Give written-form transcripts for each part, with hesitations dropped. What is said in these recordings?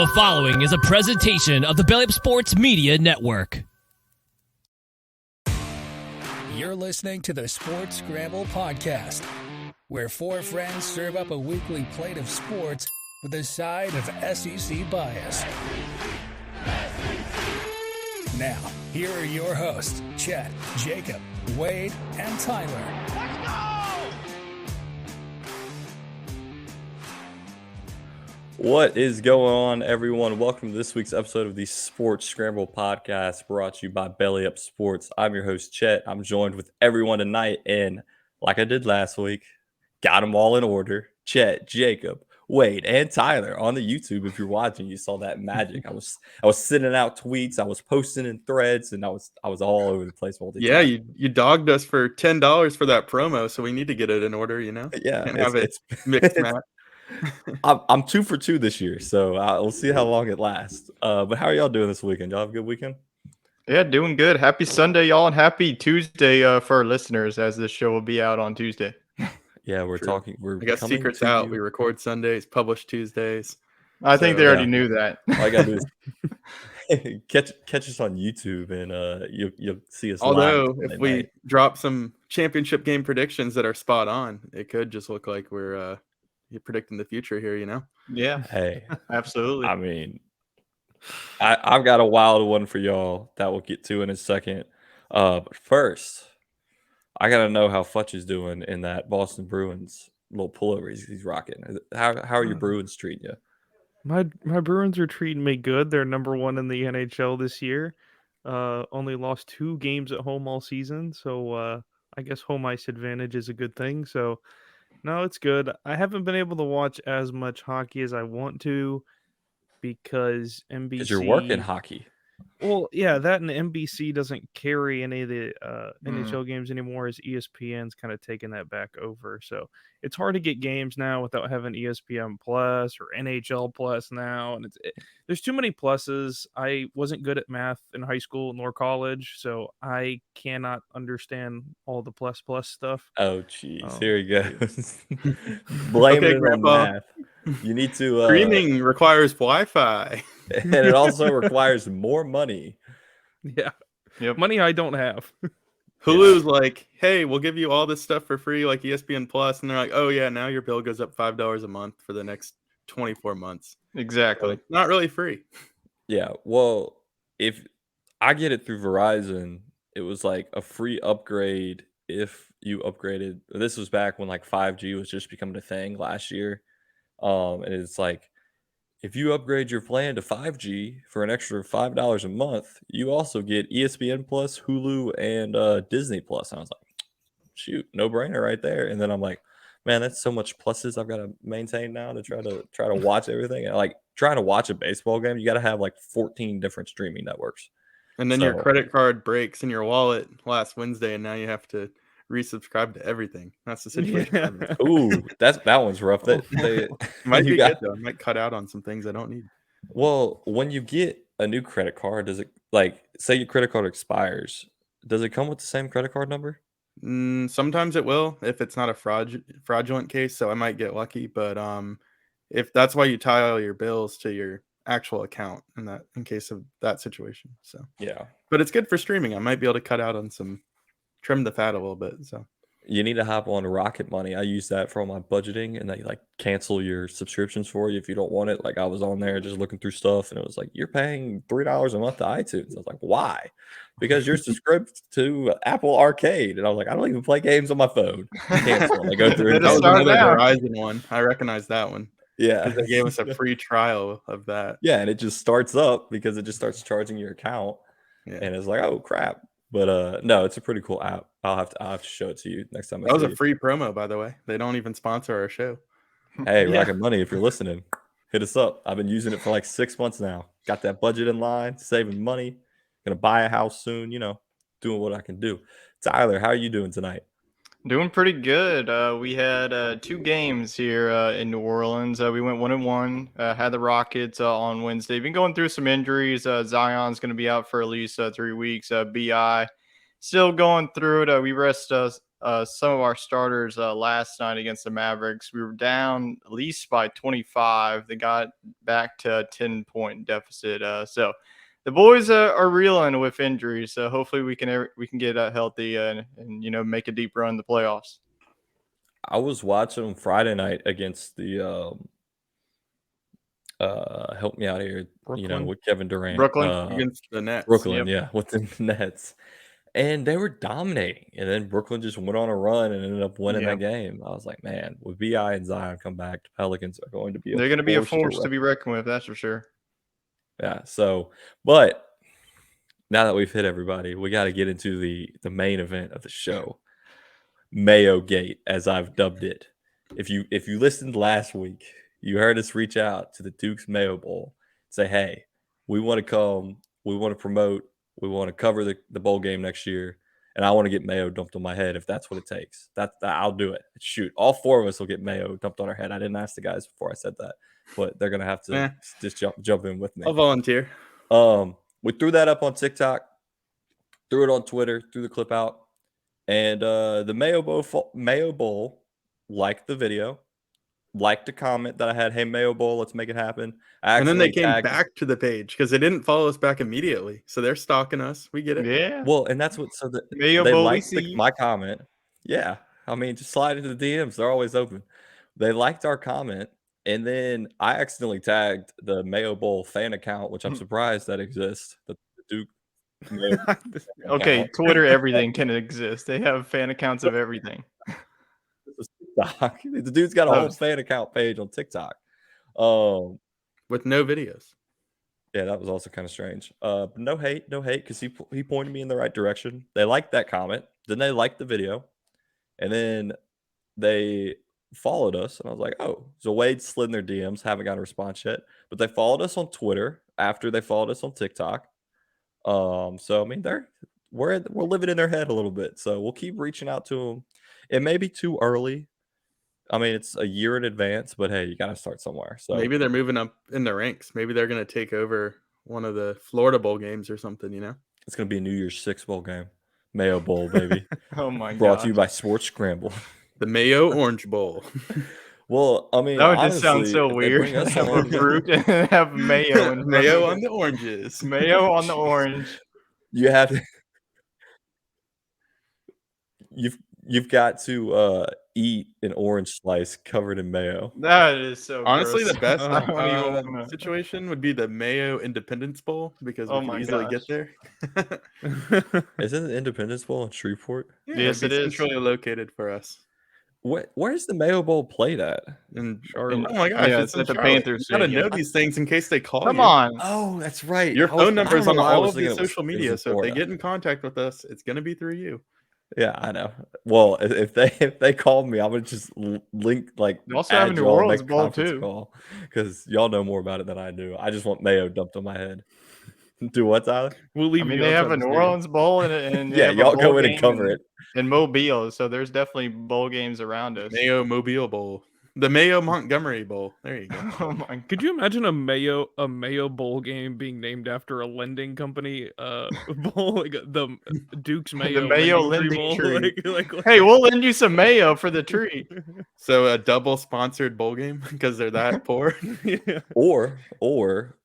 The following is a presentation of the Belly Up Sports Media Network. You're listening to the Sports Scramble podcast, where four friends serve up a weekly plate of sports with a side of SEC bias. Now, here are your hosts, Chet, Jacob, Wade, and Tyler. Let's go! What is going on, everyone? Welcome to this week's episode of the Sports Scramble podcast, brought to you by Belly Up Sports. I'm your host, Chet. I'm joined with everyone tonight, and like I did last week, got them all in order. Chet, Jacob, Wade, and Tyler on the YouTube. If you're watching, you saw that magic. I was sending out tweets, I was posting in threads, and I was all over the place. Yeah, you dogged us for $10 for that promo, so we need to get it in order. You know, Yeah, can't have it mixed match. I'm 2 for 2 this year, so we'll see how long it lasts. But how are y'all doing this weekend? Y'all have a good weekend? Yeah, doing good. Happy Sunday, y'all, and happy Tuesday for our listeners, as this show will be out on Tuesday. Yeah, we're True. talking. I got secrets out. We record Sundays, publish Tuesdays. I think they already knew that. All I gotta do is catch us on YouTube, and you'll see us. Although, live if we drop some championship game predictions that are spot on, it could just look like we're predicting the future here. You know? Yeah. Hey, Absolutely. I mean, I've got a wild one for y'all that we'll get to in a second. But first, I gotta know how Futch is doing in that Boston Bruins little pullover he's rocking. How are your Bruins treating you? My Bruins are treating me good. They're number one in the NHL this year. Only lost 2 games at home all season, so I guess home ice advantage is a good thing. So no, it's good. I haven't been able to watch as much hockey as I want to because NBC. Because you're working hockey. Well, yeah, that and NBC doesn't carry any of the NHL games anymore, as ESPN's kind of taken that back over. So it's hard to get games now without having ESPN Plus or NHL Plus now, and there's too many pluses. I wasn't good at math in high school nor college, so I cannot understand all the plus stuff. Oh, jeez, here he goes. Blame it on math. You need to. Streaming requires Wi-Fi. And it also requires more money. Yeah. Yep. Money I don't have. Hulu's like, hey, we'll give you all this stuff for free, like ESPN Plus, and they're like, oh yeah, now your bill goes up $5 a month for the next 24 months. Exactly. So not really free. Yeah, well, if I get it through Verizon, it was like a free upgrade if you upgraded. This was back when like 5G was just becoming a thing last year. And it's like, if you upgrade your plan to 5G for an extra $5 a month, you also get ESPN Plus, Hulu, and Disney Plus. And I was like, shoot, no brainer right there. And then I'm like, man, that's so much pluses I've got to maintain now to try to watch everything. And like trying to watch a baseball game, you got to have like 14 different streaming networks. And then your credit card breaks in your wallet last Wednesday, and now you have to resubscribe to everything. That's the situation. Yeah. Ooh, that one's rough. That Might be good though. I might cut out on some things I don't need. Well, when you get a new credit card, does it, like, say your credit card expires, does it come with the same credit card number? Sometimes it will if it's not a fraudulent case, so I might get lucky. But if that's why you tie all your bills to your actual account in case of that situation. So Yeah. but it's good for streaming. I might be able to cut out on trim the fat a little bit. So You need to hop on Rocket Money. I use that for all my budgeting, and they like cancel your subscriptions for you if you don't want it. Like I was on there just looking through stuff, and it was like, you're paying $3 a month to iTunes. I was like, why? Because you're subscribed to Apple Arcade. And I was like, I don't even play games on my phone. Cancel. And I go through and that was start another now. Verizon one. I recognize that one. yeah. They gave us a free trial of that. Yeah, and it just starts up because it just starts charging your account. Yeah. And it's like, oh crap. But no, it's a pretty cool app. I'll have to show it to you next time. That was a free promo, by the way. They don't even sponsor our show. Hey, Yeah. Rocket Money, if you're listening, hit us up. I've been using it for like 6 months now. Got that budget in line, saving money. Gonna buy a house soon, doing what I can do. Tyler, how are you doing tonight? Doing pretty good. We had 2 games here in New Orleans. We went 1-1. Had the Rockets on Wednesday. Been going through some injuries. Zion's going to be out for at least 3 weeks. Bi still going through it. We rested some of our starters last night against the Mavericks. We were down at least by 25. They got back to a 10-point deficit. So the boys are reeling with injuries. So hopefully we can get healthy and make a deep run in the playoffs. I was watching them Friday night against the help me out here, Brooklyn? with Kevin Durant. Brooklyn? Against the Nets. Brooklyn, Yep. yeah, with the Nets. And they were dominating. And then Brooklyn just went on a run and ended up winning that game. I was like, man, with BI and Zion come back, the Pelicans are going to be They're going to be a force to reckon be reckoned with, that's for sure. Yeah, so, but now that we've hit everybody, we got to get into the main event of the show, Mayo Gate, as I've dubbed it. If you listened last week, you heard us reach out to the Duke's Mayo Bowl, say, hey, we want to come, we want to promote, we want to cover the bowl game next year, and I want to get mayo dumped on my head if that's what it takes. I'll do it. Shoot, all 4 of us will get mayo dumped on our head. I didn't ask the guys before I said that, but they're gonna have to just jump in with me. I'll volunteer. We threw that up on TikTok, threw it on Twitter, threw the clip out, and the Mayo Bowl liked the video, liked the comment that I had. Hey, Mayo Bowl, let's make it happen. And then they came back to the page because they didn't follow us back immediately. So they're stalking us. We get it. Yeah. Well, and that's what Mayo they Bowl, liked my comment. Yeah. I mean, just slide into the DMs. They're always open. They liked our comment. And then I accidentally tagged the Mayo Bowl fan account, which I'm surprised that exists. The Duke Mayo Okay, account. Twitter, everything can exist. They have fan accounts of everything. TikTok. The dude's got a whole fan account page on TikTok. With no videos. Yeah, that was also kind of strange. But no hate, because he pointed me in the right direction. They liked that comment. Then they liked the video. And then they followed us. And I was like, oh, so Wade slid in their DMs. Haven't got a response yet. But they followed us on Twitter after they followed us on TikTok. So I mean, we're living in their head a little bit. So we'll keep reaching out to them. It may be too early. I mean, it's a year in advance, but hey, you got to start somewhere. So maybe they're moving up in the ranks. Maybe they're going to take over one of the Florida Bowl games or something, It's going to be a New Year's 6 bowl game. Mayo Bowl, baby. Oh, my God. Brought to you by Sports Scramble. The Mayo Orange Bowl. Well, I mean, that would just sound so weird. Have a fruit and have mayo. And mayo on the oranges. Mayo on the orange. You have to... You've got to eat an orange slice covered in mayo. That is so honestly gross. the best situation would be the Mayo Independence Bowl because we can easily get there. Isn't the Independence Bowl in Shreveport? Yeah, yes, it is centrally located for us. Where's the Mayo Bowl played at? In Charlotte. Oh my gosh, yeah, it's at the Charlotte. Panthers. You gotta know these things in case they call Come you. on. Oh, that's right. Your phone number is on all of the the social media, so if they get in contact with us, it's gonna be through you. Yeah, I know. Well, if they call me, I'm gonna just link You also have a New Orleans Bowl too, because y'all know more about it than I do. I just want mayo dumped on my head. Do what, Tyler? We'll leave. I mean, they have a New Orleans Bowl and yeah, y'all go in and cover it in Mobile. So there's definitely bowl games around us. Mayo Mobile Bowl. The Mayo Montgomery Bowl. There you go. Oh my God. Could you imagine a Mayo Bowl game being named after a lending company bowl, like the Duke's Mayo? The Mayo lending lending tree. tree. Hey, we'll lend you some mayo for the tree. So a double sponsored bowl game because they're that poor. Yeah. Or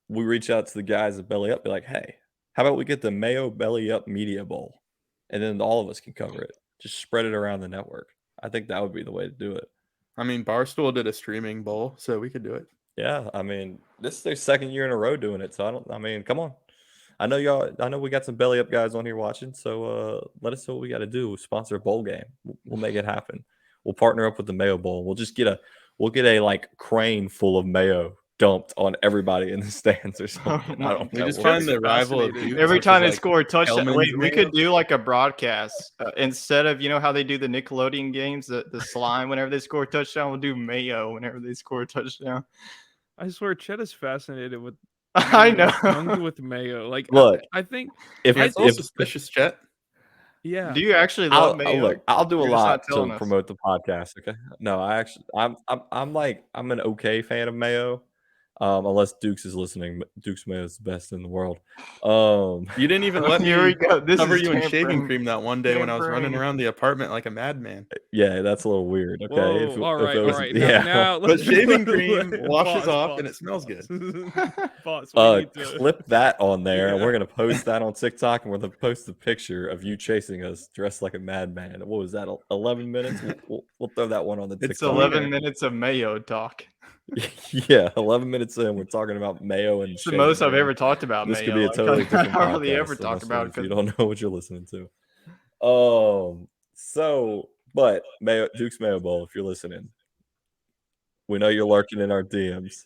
we reach out to the guys at Belly Up, be like, hey, how about we get the Mayo Belly Up Media Bowl, and then all of us can cover it. Just spread it around the network. I think that would be the way to do it. I mean, Barstool did a streaming bowl, so we could do it. Yeah, I mean, this is their second year in a row doing it. So come on. I know we got some Belly Up guys on here watching. So let us know what we got to do. Sponsor a bowl game. We'll make it happen. We'll partner up with the Mayo Bowl. We'll just get a like crane full of mayo dumped on everybody in the stands or something. I don't know. We just find the rival of Duke every time they like score a touchdown. Hellman's Wait, we mayo. could do like a broadcast instead of how they do the Nickelodeon games, the slime whenever they score a touchdown. We'll do mayo whenever they score a touchdown. I swear, Chet is fascinated with. I know. Tongue with mayo. Like, look, I think if it's all suspicious, Chet. Yeah. Do you actually love mayo? I'll do a You're just lot not to telling us. promote the podcast. Okay. No, I'm an okay fan of mayo. Unless Dukes is listening. Dukes Mayo is the best in the world. You didn't even let Here me we go. This cover is you in shaving tampering. cream that one day when I was running Tampering. around the apartment like a madman. Yeah, that's a little weird. Okay, Whoa, all right, it all was, right. yeah. Now But shaving let- cream washes pause, off pause, and it smells good. Pause. We need to Clip that on there, and Yeah. we're gonna post that on TikTok, and we're gonna post the picture of you chasing us dressed like a madman. What was that? 11 minutes? We'll throw that one on the TikTok. It's 11 minutes of Mayo talk. Yeah, 11 minutes in, we're talking about Mayo and It's the shaving most I've cream. ever talked about This Mayo. could be a totally different I hardly podcast, ever talk honestly, about if you it. don't know what you're listening to. But Mayo Duke's Mayo Bowl, if you're listening, we know you're lurking in our DMs.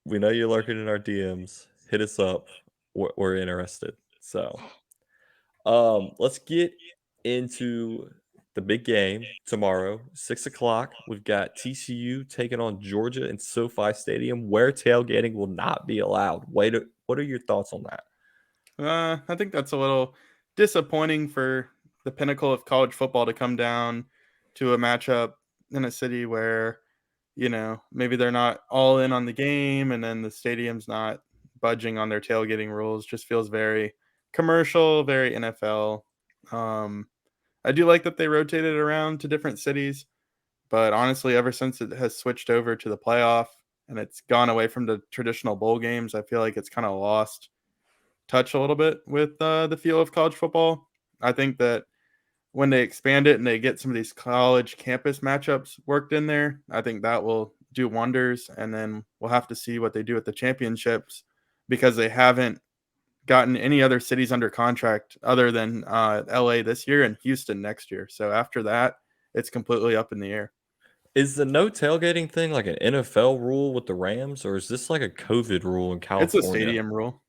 We know you're lurking in our DMs. Hit us up. We're interested. So, let's get into the big game tomorrow, 6:00. We've got TCU taking on Georgia in SoFi Stadium, where tailgating will not be allowed. What are your thoughts on that? I think that's a little disappointing for the pinnacle of college football to come down to a matchup in a city where, maybe they're not all in on the game and then the stadium's not budging on their tailgating rules. Just feels very commercial, very NFL. I do like that they rotated around to different cities, but honestly, ever since it has switched over to the playoff and it's gone away from the traditional bowl games, I feel like it's kind of lost touch a little bit with the feel of college football. I think that when they expand it and they get some of these college campus matchups worked in there, I think that will do wonders. And then we'll have to see what they do with the championships, because they haven't gotten any other cities under contract other than LA this year and Houston next year. So after that, it's completely up in the air. Is the no tailgating thing like an NFL rule with the Rams, or is this like a COVID rule in It's California? a stadium rule.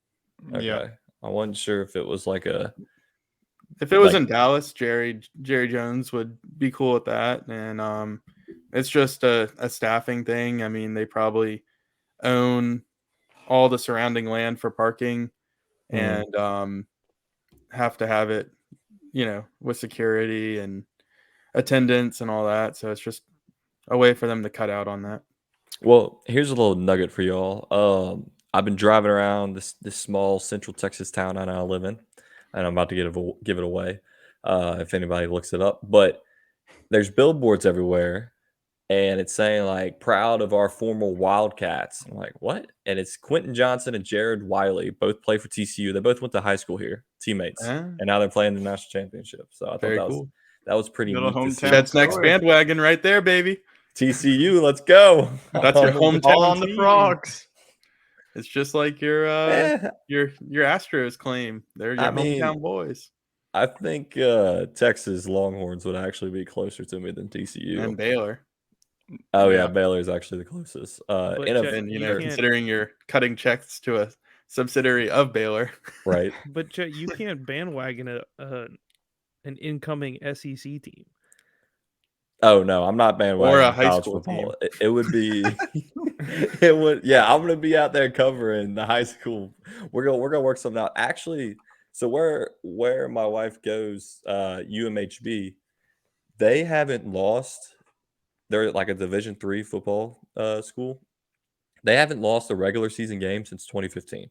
Okay. Yeah. I wasn't sure if it was like a. If it was Like- in Dallas, Jerry Jones would be cool with that. And it's just a staffing thing. I mean, they probably own all the surrounding land for parking and have to have it, with security and attendance and all that. So it's just a way for them to cut out on that. Well, here's a little nugget for y'all. I've been driving around this small Central Texas town I now live in, and I'm about to give it away if anybody looks it up. But there's billboards everywhere, and it's saying like "proud of our former Wildcats." I'm like, what? And it's Quentin Johnson and Jared Wiley, both play for TCU. They both went to high school here, teammates, and now they're playing the national championship. So I thought Very that cool. was pretty Little neat to see. hometown. Chet's next story. bandwagon right there, baby. TCU, let's go. That's your hometown All on the team. frogs. It's just like your Astros claim. They're your I mean, hometown boys. I think Texas Longhorns would actually be closer to me than TCU. And Baylor. Oh yeah, Yeah. Baylor is actually the closest. But In a- Chet, And you can't- considering you're cutting checks to a subsidiary of Baylor. right. But Chet, you can't bandwagon an incoming SEC team. Oh no, I'm not bandwagoning Or a high college school football. It would be, it would. Yeah, I'm gonna be out there covering the high school. We're gonna work something out. Actually, so where my wife goes, UMHB, they haven't lost. They're like a Division III football school. They haven't lost a regular season game since 2015.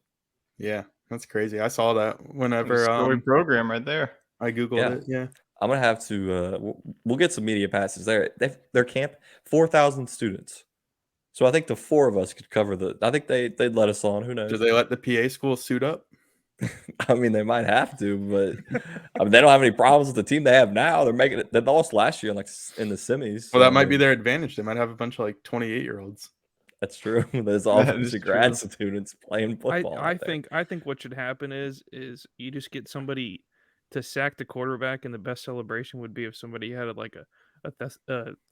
Yeah, that's crazy. I saw that whenever Story program right there. I Googled Yeah. it. Yeah. I'm gonna have to. We'll get some media passes there. Their camp 4,000 students, so I think the four of us could cover the. I think they'd let us on. Who knows? Do they let the PA school suit up? I mean, they might have to, but I mean, they don't have any problems with the team they have now. They're making it. They lost last year, like in the semis. Well, that so, might be their advantage. They might have a bunch of like 28-year-olds. That's true. There's all That bunch is of grad true. students playing football. I out there. think what should happen is you just get somebody to sack the quarterback, and the best celebration would be if somebody had like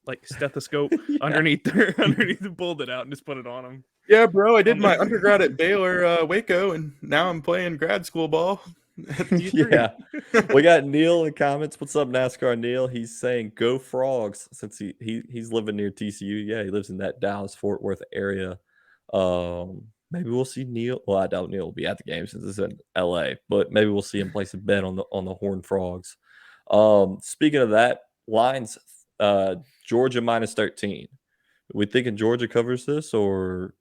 like stethoscope underneath and pulled it out and just put it on them. Yeah, bro. I did my undergrad at Baylor, Waco, and now I'm playing grad school ball. At D3. Yeah, we got Neil in the comments. What's up, NASCAR Neil? He's saying go Frogs since he's living near TCU. Yeah, he lives in that Dallas Fort Worth area. Maybe we'll see Neil. Well, I doubt Neil will be at the game since it's in LA, but maybe we'll see him place a bet on the Horned Frogs. Speaking of that, lines Georgia -13 We thinking Georgia covers this or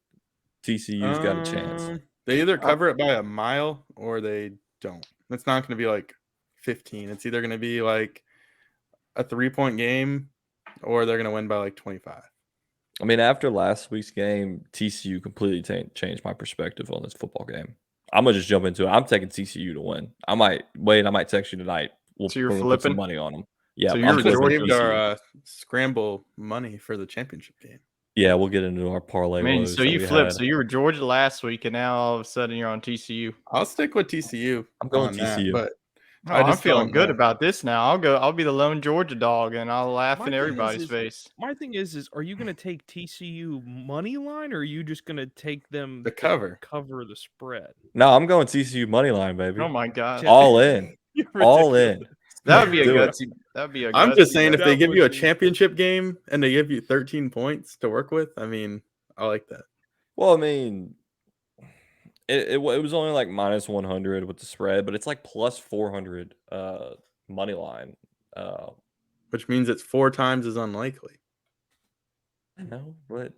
TCU's got a chance? They either cover it by a mile or they don't. It's not going to be like 15. It's either going to be like a 3-point game or they're going to win by like 25. I mean, after last week's game, TCU completely changed my perspective on this football game. I'm gonna just jump into it. I'm taking TCU to win. I might text you tonight. So you're we're gonna put some flipping? money on them. Yeah, So I'm you're We just flipping saved TCU. our scramble money for the championship game. Yeah, we'll get into our parlay. I mean, woes so that you we flipped. had. So you were Georgia last week, and now all of a sudden you're on TCU. I'll stick with TCU. I'm going on that, TCU. but Oh, I I'm just feeling don't good know. about this now. I'll be the lone Georgia dog, and I'll laugh My in thing everybody's is- face. My thing is are you going to take TCU money line, or are you just going to take them The to cover. cover the spread? No, I'm going TCU money line, baby. Oh my god, All in. You're All ridiculous. in. that would be a Do it. gutsy. That'd be a. I'm gutsy just saying, if bet. they That give you a would be- championship game and they give you 13 points to work with, I mean, I like that. Well, I mean, it was only like minus 100 with the spread, but it's like plus 400 money line. Which means it's 4 times as unlikely. I know, but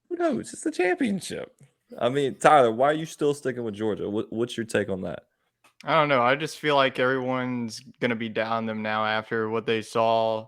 who knows? It's the championship. I mean, Tyler, why are you still sticking with Georgia? What's your take on that? I don't know. I just feel like everyone's gonna be down them now after what they saw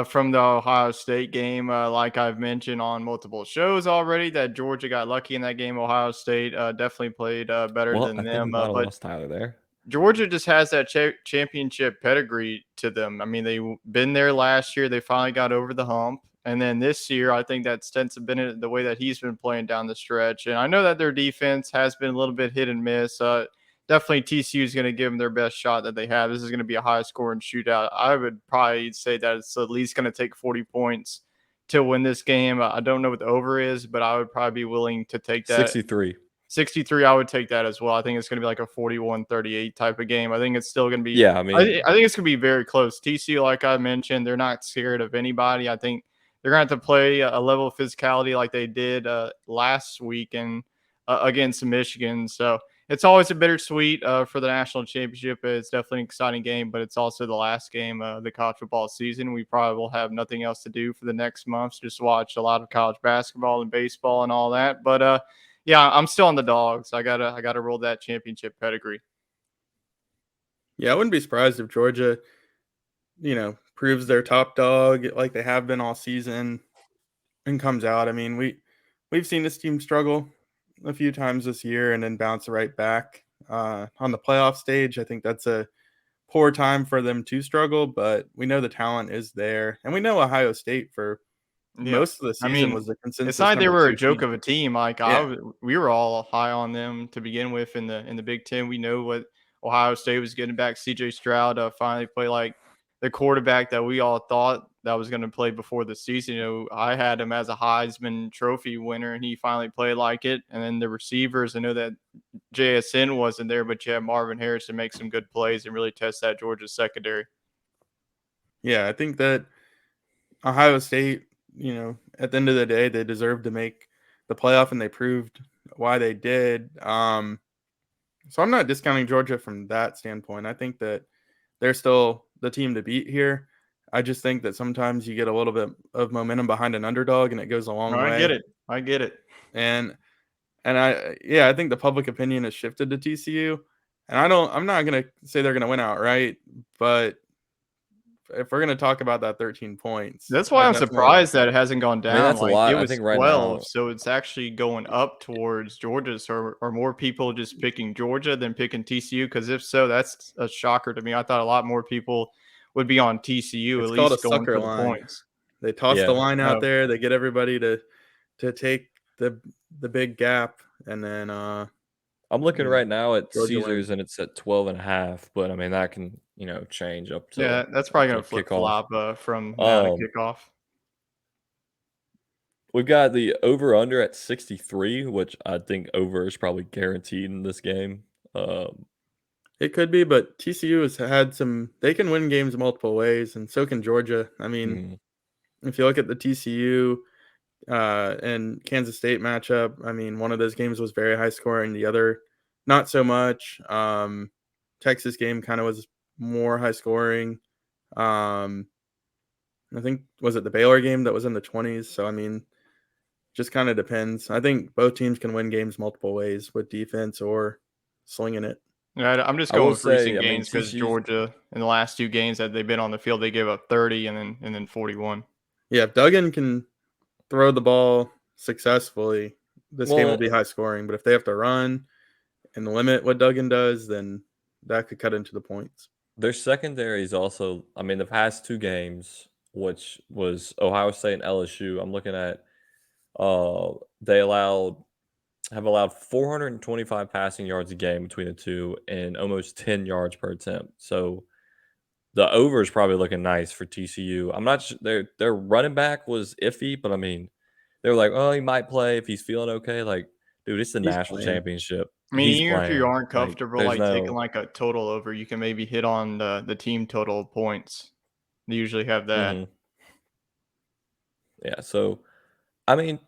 from the Ohio State game. Like I've mentioned on multiple shows already, that Georgia got lucky in that game. Ohio State definitely played better Well, than I think them. we might have But lost Tyler there. Georgia just has that championship pedigree to them. I mean, they've been there last year. They finally got over the hump. And then this year, I think that Stetson Bennett, the way that he's been playing down the stretch. And I know that their defense has been a little bit hit and miss. Definitely TCU is going to give them their best shot that they have. This is going to be a high scoring shootout. I would probably say that it's at least going to take 40 points to win this game. I don't know what the over is, but I would probably be willing to take that. 63. 63, I would take that as well. I think it's going to be like a 41-38 type of game. I think it's still going to be. Yeah, I mean, I think it's going to be very close. TCU, like I mentioned, they're not scared of anybody. I think they're going to have to play a level of physicality like they did last week and against Michigan. So it's always a bittersweet for the national championship. It's definitely an exciting game, but it's also the last game of the college football season. We probably will have nothing else to do for the next month. Just watch a lot of college basketball and baseball and all that. But yeah, I'm still on the dogs. I gotta roll that championship pedigree. Yeah, I wouldn't be surprised if Georgia, proves their top dog like they have been all season and comes out. I mean, we've seen this team struggle a few times this year and then bounce right back on the playoff stage. I think that's a poor time for them to struggle, but we know the talent is there, and we know Ohio State for most of the season was the consensus. It's not like they number were 2 a joke team. of a team. Like we were all high on them to begin with in the Big Ten. We know what Ohio State was getting back. CJ Stroud finally play like the quarterback that we all thought that was going to play before the season. I had him as a Heisman Trophy winner, and he finally played like it. And then the receivers, I know that JSN wasn't there, but you have Marvin Harrison make some good plays and really test that Georgia secondary. Yeah, I think that Ohio State, at the end of the day, they deserved to make the playoff, and they proved why they did. So I'm not discounting Georgia from that standpoint. I think that they're still the team to beat here. I just think that sometimes you get a little bit of momentum behind an underdog, and it goes a long way. I get it. And I think the public opinion has shifted to TCU, and I'm not gonna say they're gonna win outright, but if we're gonna talk about that 13 points, that's why I'm surprised that it hasn't gone down. that's a lot. It I was think right 12, now, so it's actually going up towards Georgia. So are more people just picking Georgia than picking TCU? Because if so, that's a shocker to me. I thought a lot more people would be on TCU, it's at called least a going sucker for the line. points. They toss the line out Oh. there. They get everybody to take the big gap, and then I'm looking right now at Georgia Caesars wins. and it's at 12.5, but I mean that can change up to Yeah, that's probably going to kickoff. flip flop from now to kickoff. We've got the over under at 63, which I think over is probably guaranteed in this game. It could be, but TCU has had they can win games multiple ways, and so can Georgia. I mean, if you look at the TCU and Kansas State matchup, I mean, one of those games was very high scoring, the other not so much. Texas game kind of was more high scoring. And I think, was it the Baylor game that was in the 20s? So, I mean, just kind of depends. I think both teams can win games multiple ways with defense or slinging it. Yeah, I'm just I will going with recent say, I mean, games because TCU's Georgia in the last 2 games that they've been on the field, they gave up 30 and then 41. Yeah, if Duggan can throw the ball successfully, this game will well, be high scoring. But if they have to run and limit what Duggan does, then that could cut into the points. their secondary is also, I mean, the past 2 games, which was Ohio State and LSU, I'm looking at, they have allowed 425 passing yards a game between the two and almost 10 yards per attempt. So the over is probably looking nice for TCU. I'm not sure their running back was iffy, but I mean, they were like, oh, he might play if he's feeling okay. Like, dude, it's the He's national playing. championship. I mean, He's even if you playing. aren't Like, comfortable there's taking no. like a total over, you can maybe hit on the team total points. They usually have that. Mhm. Yeah. So, I mean,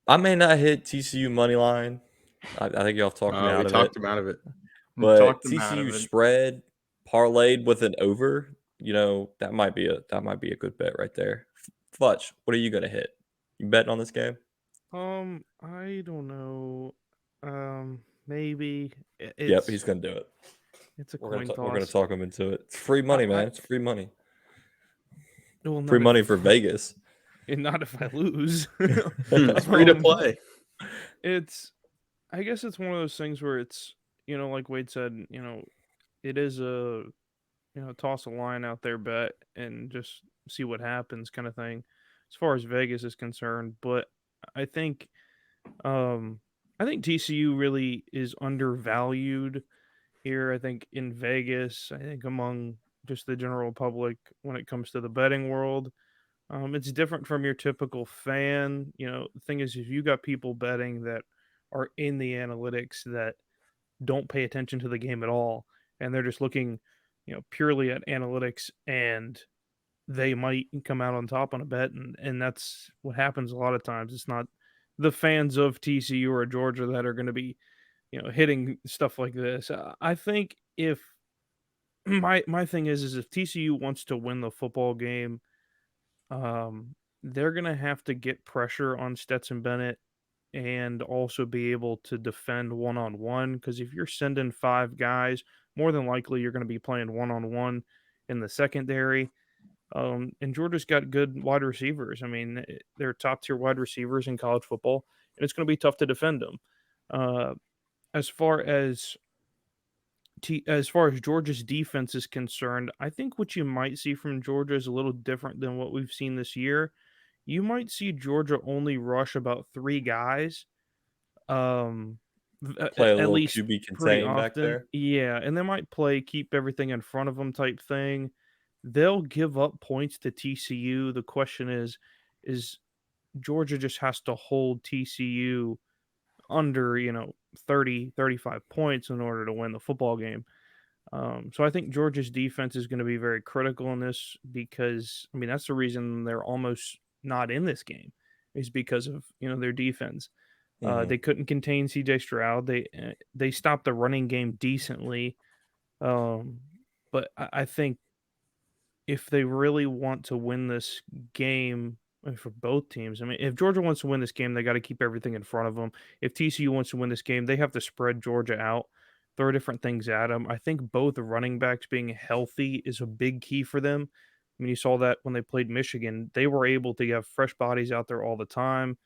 I may not hit TCU money line. I think y'all have talked me We out of talked it. him out of it. You But talked them out TCU of it. spread parlayed with an over, that might be a good bet right there. Futch, what are you gonna hit? You betting on this game? I don't know. Maybe Yep, he's gonna do it. it's a We're coin gonna we're gonna toss. talk him into it. It's free money, man. It's free money. Well, Free not money if, for Vegas. and not if I lose. It's free to play. I guess it's one of those things where it's, like Wade said, it is a, toss a line out there bet and just see what happens kind of thing as far as Vegas is concerned. But I think, I think TCU really is undervalued here. I think in Vegas, I think among just the general public when it comes to the betting world. It's different from your typical fan. The thing is, if you got people betting that are in the analytics that don't pay attention to the game at all, and they're just looking, purely at analytics, and they might come out on top on a bet, and that's what happens a lot of times. It's not the fans of TCU or Georgia that are going to be, hitting stuff like this. I think if my thing is if TCU wants to win the football game, they're gonna have to get pressure on Stetson Bennett and also be able to defend one on one. Because if you're sending 5 guys, more than likely you're going to be playing one on one in the secondary. And Georgia's got good wide receivers. I mean, they're top tier wide receivers in college football, and it's going to be tough to defend them. Uh, as far as Georgia's defense is concerned, I think what you might see from Georgia is a little different than what we've seen this year. You might see Georgia only rush about 3 guys, um, Play a at little least QB pretty contain back often. there. Yeah, and they might play keep everything in front of them type thing. They'll give up points to TCU. The question is Georgia just has to hold TCU under 30 35 points in order to win the football game. So I think Georgia's defense is going to be very critical in this because I mean that's the reason they're almost not in this game is because of their defense. Mhm. They couldn't contain CJ Stroud. They stopped the running game decently, but I think if they really want to win this game for both teams, I mean, if Georgia wants to win this game, they got to keep everything in front of them. If TCU wants to win this game, they have to spread Georgia out, throw different things at them. I think both running backs being healthy is a big key for them. I mean, you saw that when they played Michigan, they were able to have fresh bodies out there all the time,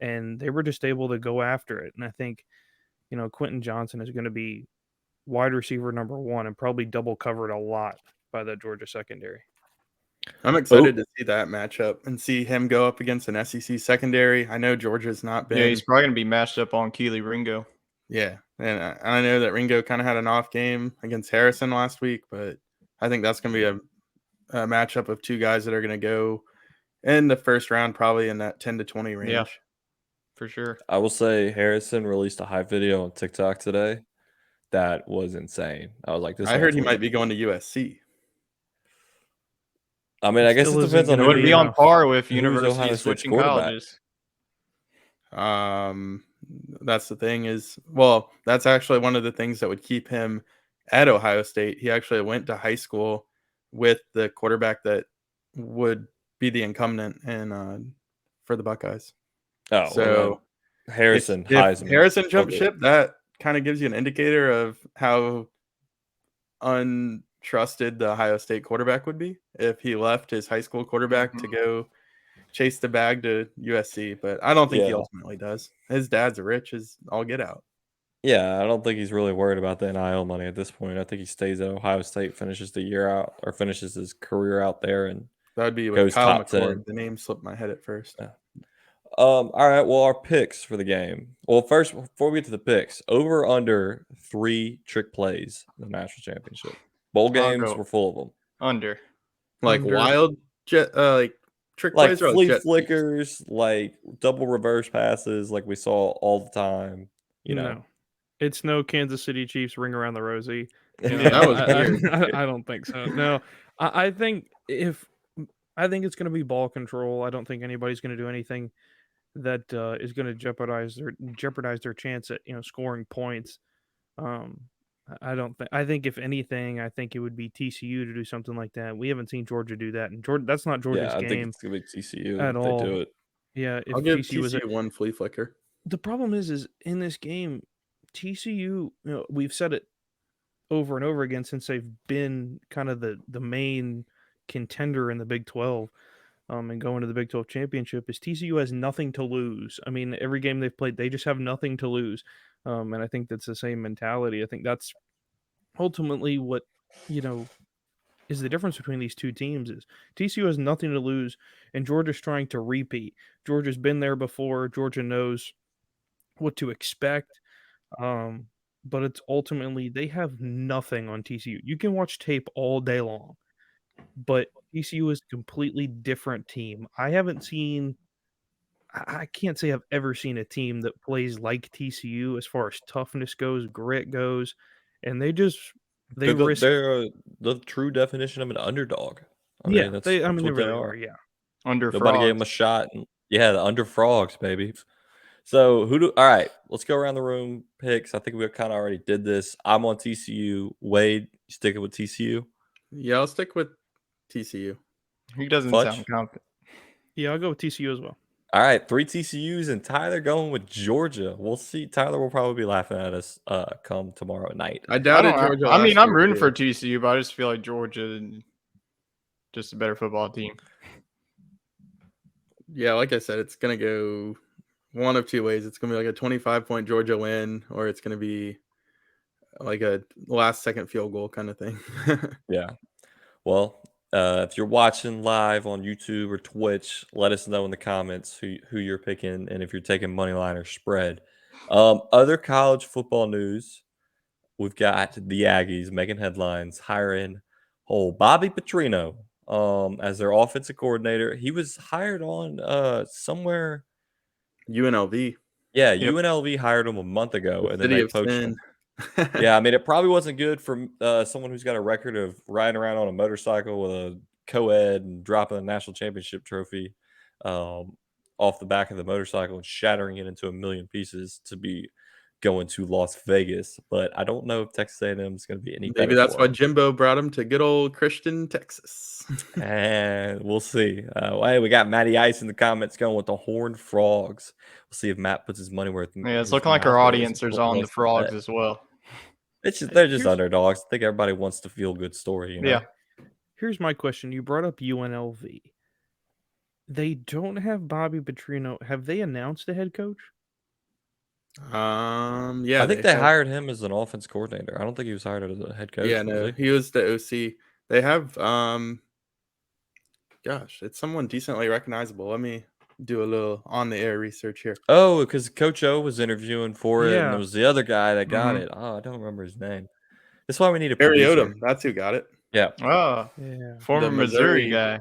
and they were just able to go after it. And I think, Quentin Johnson is going to be wide receiver number 1 and probably double covered a lot by the Georgia secondary. I'm excited to see that matchup and see him go up against an SEC secondary. I know Georgia's not been. Yeah, he's probably going to be matched up on Keely Ringo. Yeah, and I know that Ringo kind of had an off game against Harrison last week, but I think that's going to be a matchup of 2 guys that are going to go in the first round, probably in that 10 to 20 range. Yeah, for sure. I will say Harrison released a hype video on TikTok today. That was insane. I was like, this. I heard he might be going to USC. I mean, I guess it depends on It who would be on par with who's Ohio universities State's switching quarterback. colleges. That's the thing is, well, that's actually one of the things that would keep him at Ohio State. He actually went to high school with the quarterback that would be the incumbent and for the Buckeyes. Oh, well, So Harrison if Heisman. Harrison jumped Okay. ship, that kind of gives you an indicator of how untrusted the Ohio State quarterback would be if he left his high school quarterback to go chase the bag to USC. But I don't think he Yeah. ultimately does. His dad's rich as all get out. Yeah, I don't think he's really worried about the NIL money at this point. I think he stays at Ohio State, finishes the year out, or finishes his career out there, and That would be with goes Kyle top McCord. 10. The name slipped my head at first. Yeah. All right. Well, our picks for the game. Well, first, before we get to the picks, over under 3 trick plays in the national championship. Bowl games go were full of them. Under. Like Under. wild jet, like trick Like plays or flea jet sweeps? flickers, like double reverse passes, like we saw all the time. You know, No, it's no Kansas City Chiefs ring around the rosy. That was weird. I don't think so. No, I think it's going to be ball control. I don't think anybody's going to do anything that is going to jeopardize their chance at scoring points. I don't think. I think if anything, I think it would be TCU to do something like that. We haven't seen Georgia do that, and Georgia, that's not Georgia's yeah, I think game it's gonna be TCU at if they all. do it. Yeah, I'll if give TCU was TCU one flea flicker. the problem is in this game, TCU. We've said it over and over again since they've been kind of the main contender in the Big 12, and going to the Big 12 championship. Is TCU has nothing to lose. I mean, every game they've played, they just have nothing to lose, and I think that's the same mentality. I think that's ultimately what is the difference between these two teams. Is TCU has nothing to lose, and Georgia's trying to repeat. Georgia's been there before. Georgia knows what to expect. But it's ultimately they have nothing on TCU. You can watch tape all day long, but TCU is a completely different team. I can't say I've ever seen a team that plays like TCU as far as toughness goes, grit goes, and they risk. They're the true definition of an underdog. I Yeah, mean, that's they what really they are. are. Yeah. Under Nobody gave frogs. them a shot. And yeah, the under frogs, baby. So all right, let's go around the room picks. I think we kind of already did this. I'm on TCU. Wade, you sticking with TCU? Yeah, I'll stick with TCU. He doesn't Fudge? sound confident. Yeah, I'll go with TCU as well. All right, 3 TCUs and Tyler going with Georgia. We'll see. Tyler will probably be laughing at us come tomorrow night. I doubted I Georgia. mean, last I'm year, rooting too. for TCU, but I just feel like Georgia just a better football team. Yeah, like I said, it's gonna go one of two ways. It's gonna be like a 25-point Georgia win, or it's gonna be like a last-second field goal kind of thing. Yeah. Well, if you're watching live on YouTube or Twitch, let us know in the comments who you're picking and if you're taking money line or spread. Other college football news, we've got the Aggies making headlines, hiring Bobby Petrino as their offensive coordinator. He was hired on somewhere. UNLV, Yeah, Yep. UNLV hired him a month ago, the and then city they of poached sin. him. Yeah, I mean, it probably wasn't good for someone who's got a record of riding around on a motorcycle with a co-ed and dropping a national championship trophy off the back of the motorcycle and shattering it into a million pieces to be going to Las Vegas. But I don't know if Texas A&M is going to be any better Maybe that's for why him. Jimbo brought him to good old Christian, Texas. And we'll see. Hey, we got Matty Ice in the comments going with the Horned Frogs. We'll see if Matt puts his money where Yeah, it's his looking like our mouth is audience and is what on the else to frogs bet. as well. They're just Here's- underdogs. I think everybody wants to feel good story, you know? Yeah. Here's my question. You brought up UNLV. They don't have Bobby Petrino. Have they announced a head coach? Yeah, I think they have. hired him as an offense coordinator. I don't think he was hired as a head coach. Yeah, was no, he? he was the OC. They have gosh, it's someone decently recognizable. Let me do a little on the air research here. Oh, because Coach O was interviewing for it, and Yeah. it was the other guy that got Mhm. it. Oh, I don't remember his name. That's why we need a Barry producer. Odom, that's who got it. Yeah. Oh, Yeah. former The Missouri Missouri guy.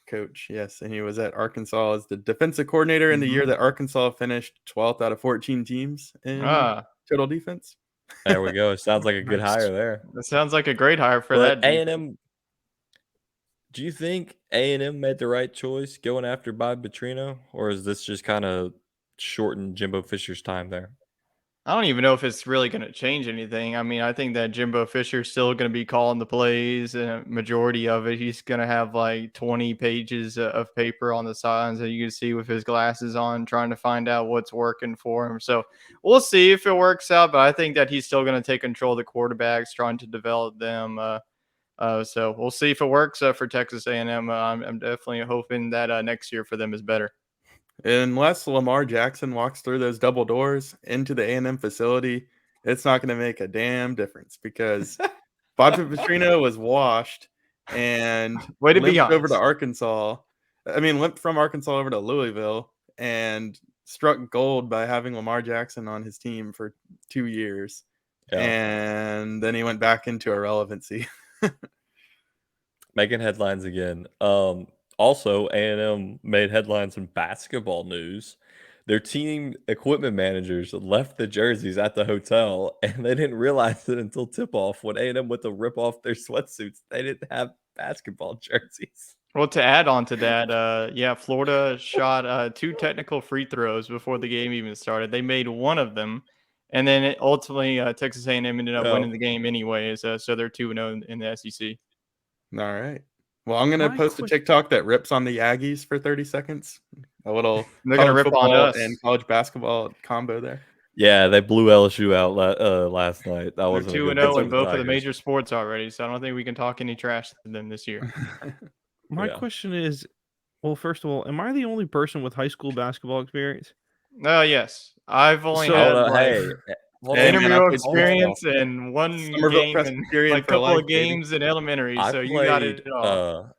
Coach, yes, and he was at Arkansas as the defensive coordinator in the year that Arkansas finished 12th out of 14 teams in total defense. There we go. Sounds like a good Nice. hire there. That sounds like a great hire for But that. A&M, do you think A&M made the right choice going after Bob Petrino, or is this just kind of shortened Jimbo Fisher's time there? I don't even know if it's really going to change anything. I mean, I think that Jimbo Fisher's still going to be calling the plays, and a majority of it, he's going to have like 20 pages of paper on the sidelines that you can see with his glasses on, trying to find out what's working for him. So we'll see if it works out, but I think that he's still going to take control of the quarterbacks, trying to develop them. So we'll see if it works for Texas A&M. I'm definitely hoping that next year for them is better. Unless Lamar Jackson walks through those double doors into the A&M facility, it's not going to make a damn difference because Bobby Petrino was washed and Way to be limped over to honest. Arkansas. I mean, limped from Arkansas over to Louisville and struck gold by having Lamar Jackson on his team for 2 years. Yeah. And then he went back into irrelevancy. Making headlines again. Also, A&M made headlines in basketball news. Their team equipment managers left the jerseys at the hotel, and they didn't realize it until tip-off when A&M went to rip off their sweatsuits. They didn't have basketball jerseys. Well, to add on to that, yeah, Florida shot 2 technical free throws before the game even started. They made one of them, and then ultimately Texas A&M ended up winning the game anyways. So they're 2-0 in the SEC. All right. Well, I'm going to My post a TikTok that rips on the Aggies for 30 seconds. A little They're gonna college rip on football us. and college basketball combo there. Yeah, they blew LSU out last night. That They're wasn't 2-0 in in both of the major sports already, so I don't think we can talk any trash to them this year. My Yeah. question is, well, first of all, am I the only person with high school basketball experience? Yes, I've only So- had Hold on, like hey, hold Hey, on. man, I intramural played experience and one Somerville game and Presbyterian like a for couple life, of baby. games in elementary. I So you got it all.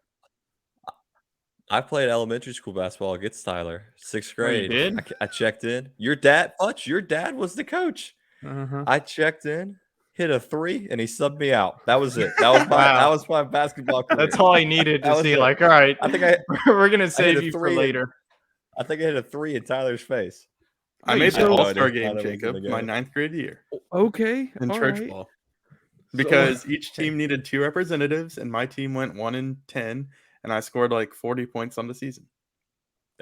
I played elementary school basketball against Tyler, 6th Oh, you grade. did? I checked in. Your dad was the coach. Uh-huh. I checked in, hit a 3, and he subbed me out. That was it. That was my Wow. that was my basketball career. That's all I needed That to was see. it. Like, all right, I think I we're gonna hit save a you for 3 later. I think I hit a 3 in Tyler's face. I Wait, made so- the I had no All-Star idea game, Tyler was in Jacob, the my game. 9th grade year Okay. in all church right. ball. So- Because each team needed 2 representatives, and my team went 1-10, and I scored like 40 points on the season.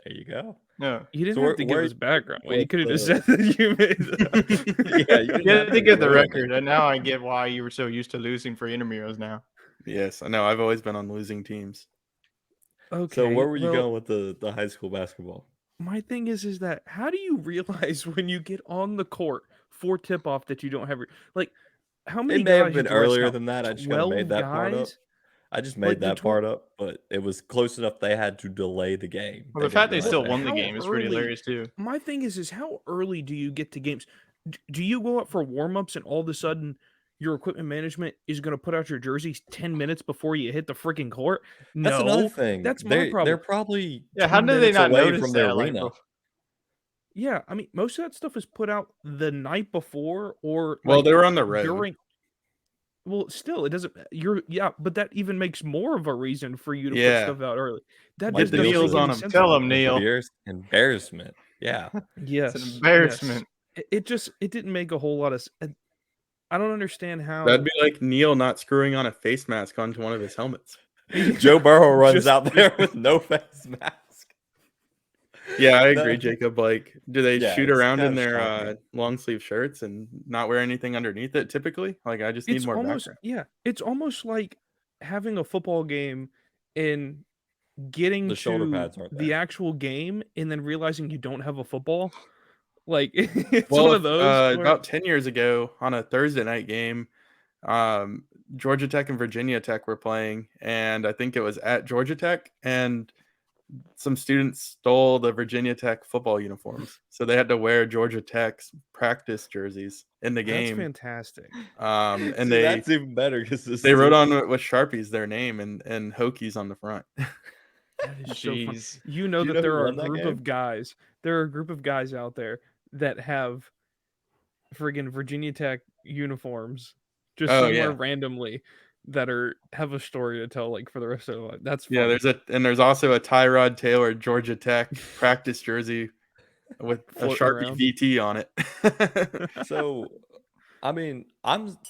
There you go. No, You didn't So have to give where- us background. Wait, you with could have just the- said that you made that. Yeah, you didn't you have had to to get the ruin it. record, and now I get why you were so used to losing for intramurals now. Yes, I know. I've always been on losing teams. Okay. So where were you well, going with the high school basketball? My thing is that how do you realize when you get on the court for tip off that you don't have like how many It may have guys been you dressed earlier out? than that. I just kind of 12 made that part up. guys? I just Like, made the that part up, but it was close enough they had to delay the game. Well, the didn't fact they realize still they won had the to game is pretty early- hilarious too. My thing is how early do you get to games? Do you go up for warm-ups and all of a sudden your equipment management is going to put out your jerseys 10 minutes before you hit the freaking court? That's No, another thing. that's my They're problem. probably Yeah, how 10 did they minutes not away notice from their that? Like, arena. Yeah, I mean, most of that stuff is put out the night before or Well, like, they were on the road. during. Well, still, it doesn't. But that even makes more of a reason for you to put Yeah. stuff out early. That Like just the doesn't Neils make on any 'em. sense. Tell to 'em, me. Neil. Embarrassment. Yeah. Yes, It's an embarrassment. yes. It didn't make a whole lot of. I don't understand how. That'd be like Neil not screwing on a face mask onto one of his helmets. Joe Burrow runs Just- out there with no face mask. Yeah, I agree, No. Jacob. Like, do they Yeah, shoot it's around in kinda their shocking. long sleeve shirts and not wear anything underneath it typically? Like, I just need It's more almost background. It's almost like having a football game and getting The shoulder to pads aren't the there. actual game and then realizing you don't have a football. Like it's Well, one of those. where- about 10 years ago on a Thursday night game, Georgia Tech and Virginia Tech were playing, and I think it was at Georgia Tech, and some students stole the Virginia Tech football uniforms, so they had to wear Georgia Tech's practice jerseys in the That's game. fantastic. And See, they that's even better because they wrote on it with Sharpies their name and Hokies on the front. That is so fun. Jeez. You know Do you that know who there are a won that group game? of guys. There are a group of guys out there that have friggin' Virginia Tech uniforms just Oh, somewhere yeah. randomly that have a story to tell like for the rest of their life. That's fun. Yeah, there's also a Tyrod Taylor Georgia Tech practice jersey with a Floating Sharpie around. VT on it. So, I mean,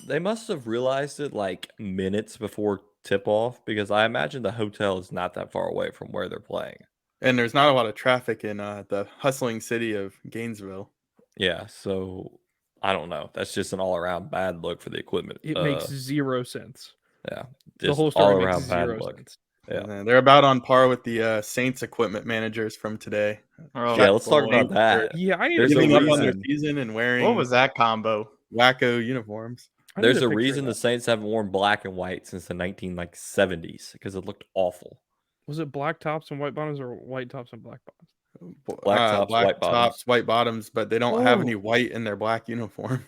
they must have realized it like minutes before tip off because I imagine the hotel is not that far away from where they're playing. And there's not a lot of traffic in the hustling city of Gainesville. Yeah, so I don't know. That's just an all around bad look for the equipment. It makes zero sense. Yeah, The just whole all story makes around bad zero look. sense. Yeah. And then they're about on par with the Saints equipment managers from today. Oh, Yeah, let's talk boy. about that. Yeah, I need There's to a Giving up on their reason. season and wearing What was that combo? wacko uniforms. I need There's a picture of reason the that. Saints haven't worn black and white since the 1970s because it looked awful. Was it black tops and white bottoms or white tops and black bottoms? Black tops, white bottoms. white bottoms, but they don't have any Oh. white in their black uniform.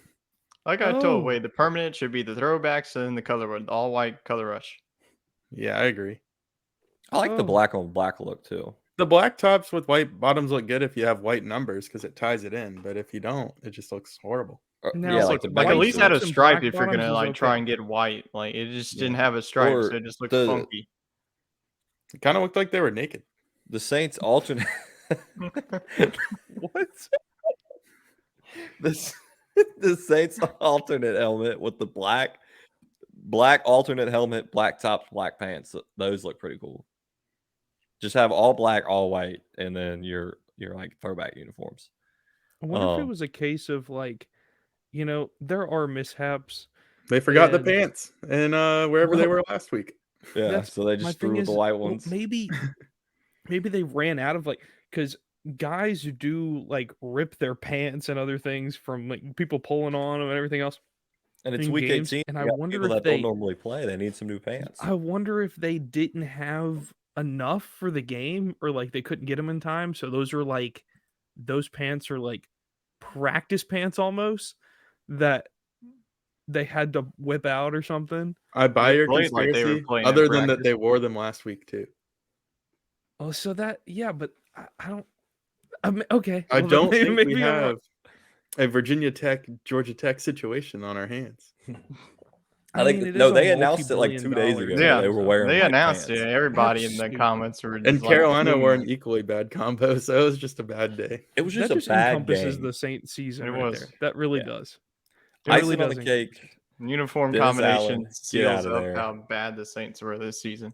Like I told Oh. Wade, the permanent should be the throwbacks and the color all white color rush. Yeah, I agree. I like the Oh. black on black look too. The black tops with white bottoms look good if you have white numbers because it ties it in. But if you don't, it just looks horrible. Now, Yeah, look, like the Like white at least add a tops and stripe black if you're gonna bottoms is like try okay. and get white. Like it just Yeah. didn't have a stripe, Or so it just looked the- funky. It kind of looked like they were naked. The Saints alternate. What? This the Saints alternate helmet with the black alternate helmet, black tops, black pants. Those look pretty cool. Just have all black, all white, and then your like throwback uniforms. I wonder if it Um, was a case of like, there are mishaps. They forgot the And- pants and wherever they Well, were last week. Yeah, That's- so they my just thing threw with the is, white well, ones. maybe they ran out of because guys do like rip their pants and other things from like people pulling on them and everything else. And it's in week games, 18. and you I got wonder people if that don't they- normally play. They need some new pants. I wonder if they didn't have enough for the game or like they couldn't get them in time. So those pants are like practice pants almost that they had to whip out or something. I buy They your played like they were conspiracy, playing in other than that practice. they wore them last week too. Oh, so that, yeah, but I don't. Okay. I well, then don't think we maybe I'm wrong. have a Virginia Tech, Georgia Tech situation on our hands. I think mean, it no, is a they announced it like multi-billion 2 days dollar ago. game, Yeah, They were so- wearing They white announced pants. it. Everybody in the stupid. comments were just And like, Carolina were an "Hmm." equally bad combo, so it was just a bad day. It was That just just a bad encompasses game. the Saint season It right was. there. That really Yeah. does. It Icing really on does the encompass cake. it. Uniform Dennis combination Allen, get seals outta up there. how bad the Saints were this season.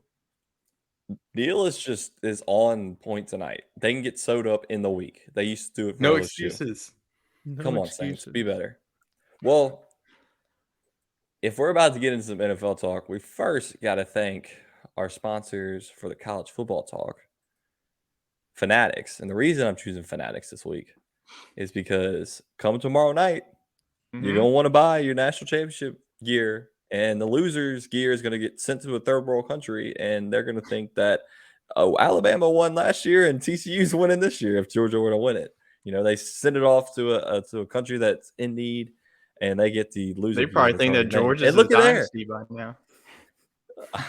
Neil is on point tonight. They can get sewed up in the week. They used to do it for No LSU. excuses. No Come on, Saints, be excuses. better. Well, if we're about to get into some NFL talk, we first got to thank our sponsors for the college football talk, Fanatics. And the reason I'm choosing Fanatics this week is because come tomorrow night, you're Mhm. going to want to buy your national championship gear, and the loser's gear is going to get sent to a third world country, and they're going to think that, oh, Alabama won last year and TCU's winning this year if Georgia were to win it. They send it off to a country that's in need, and they get the loser. They gear probably that's think that already made. Georgia's And a look at there. dynasty by now.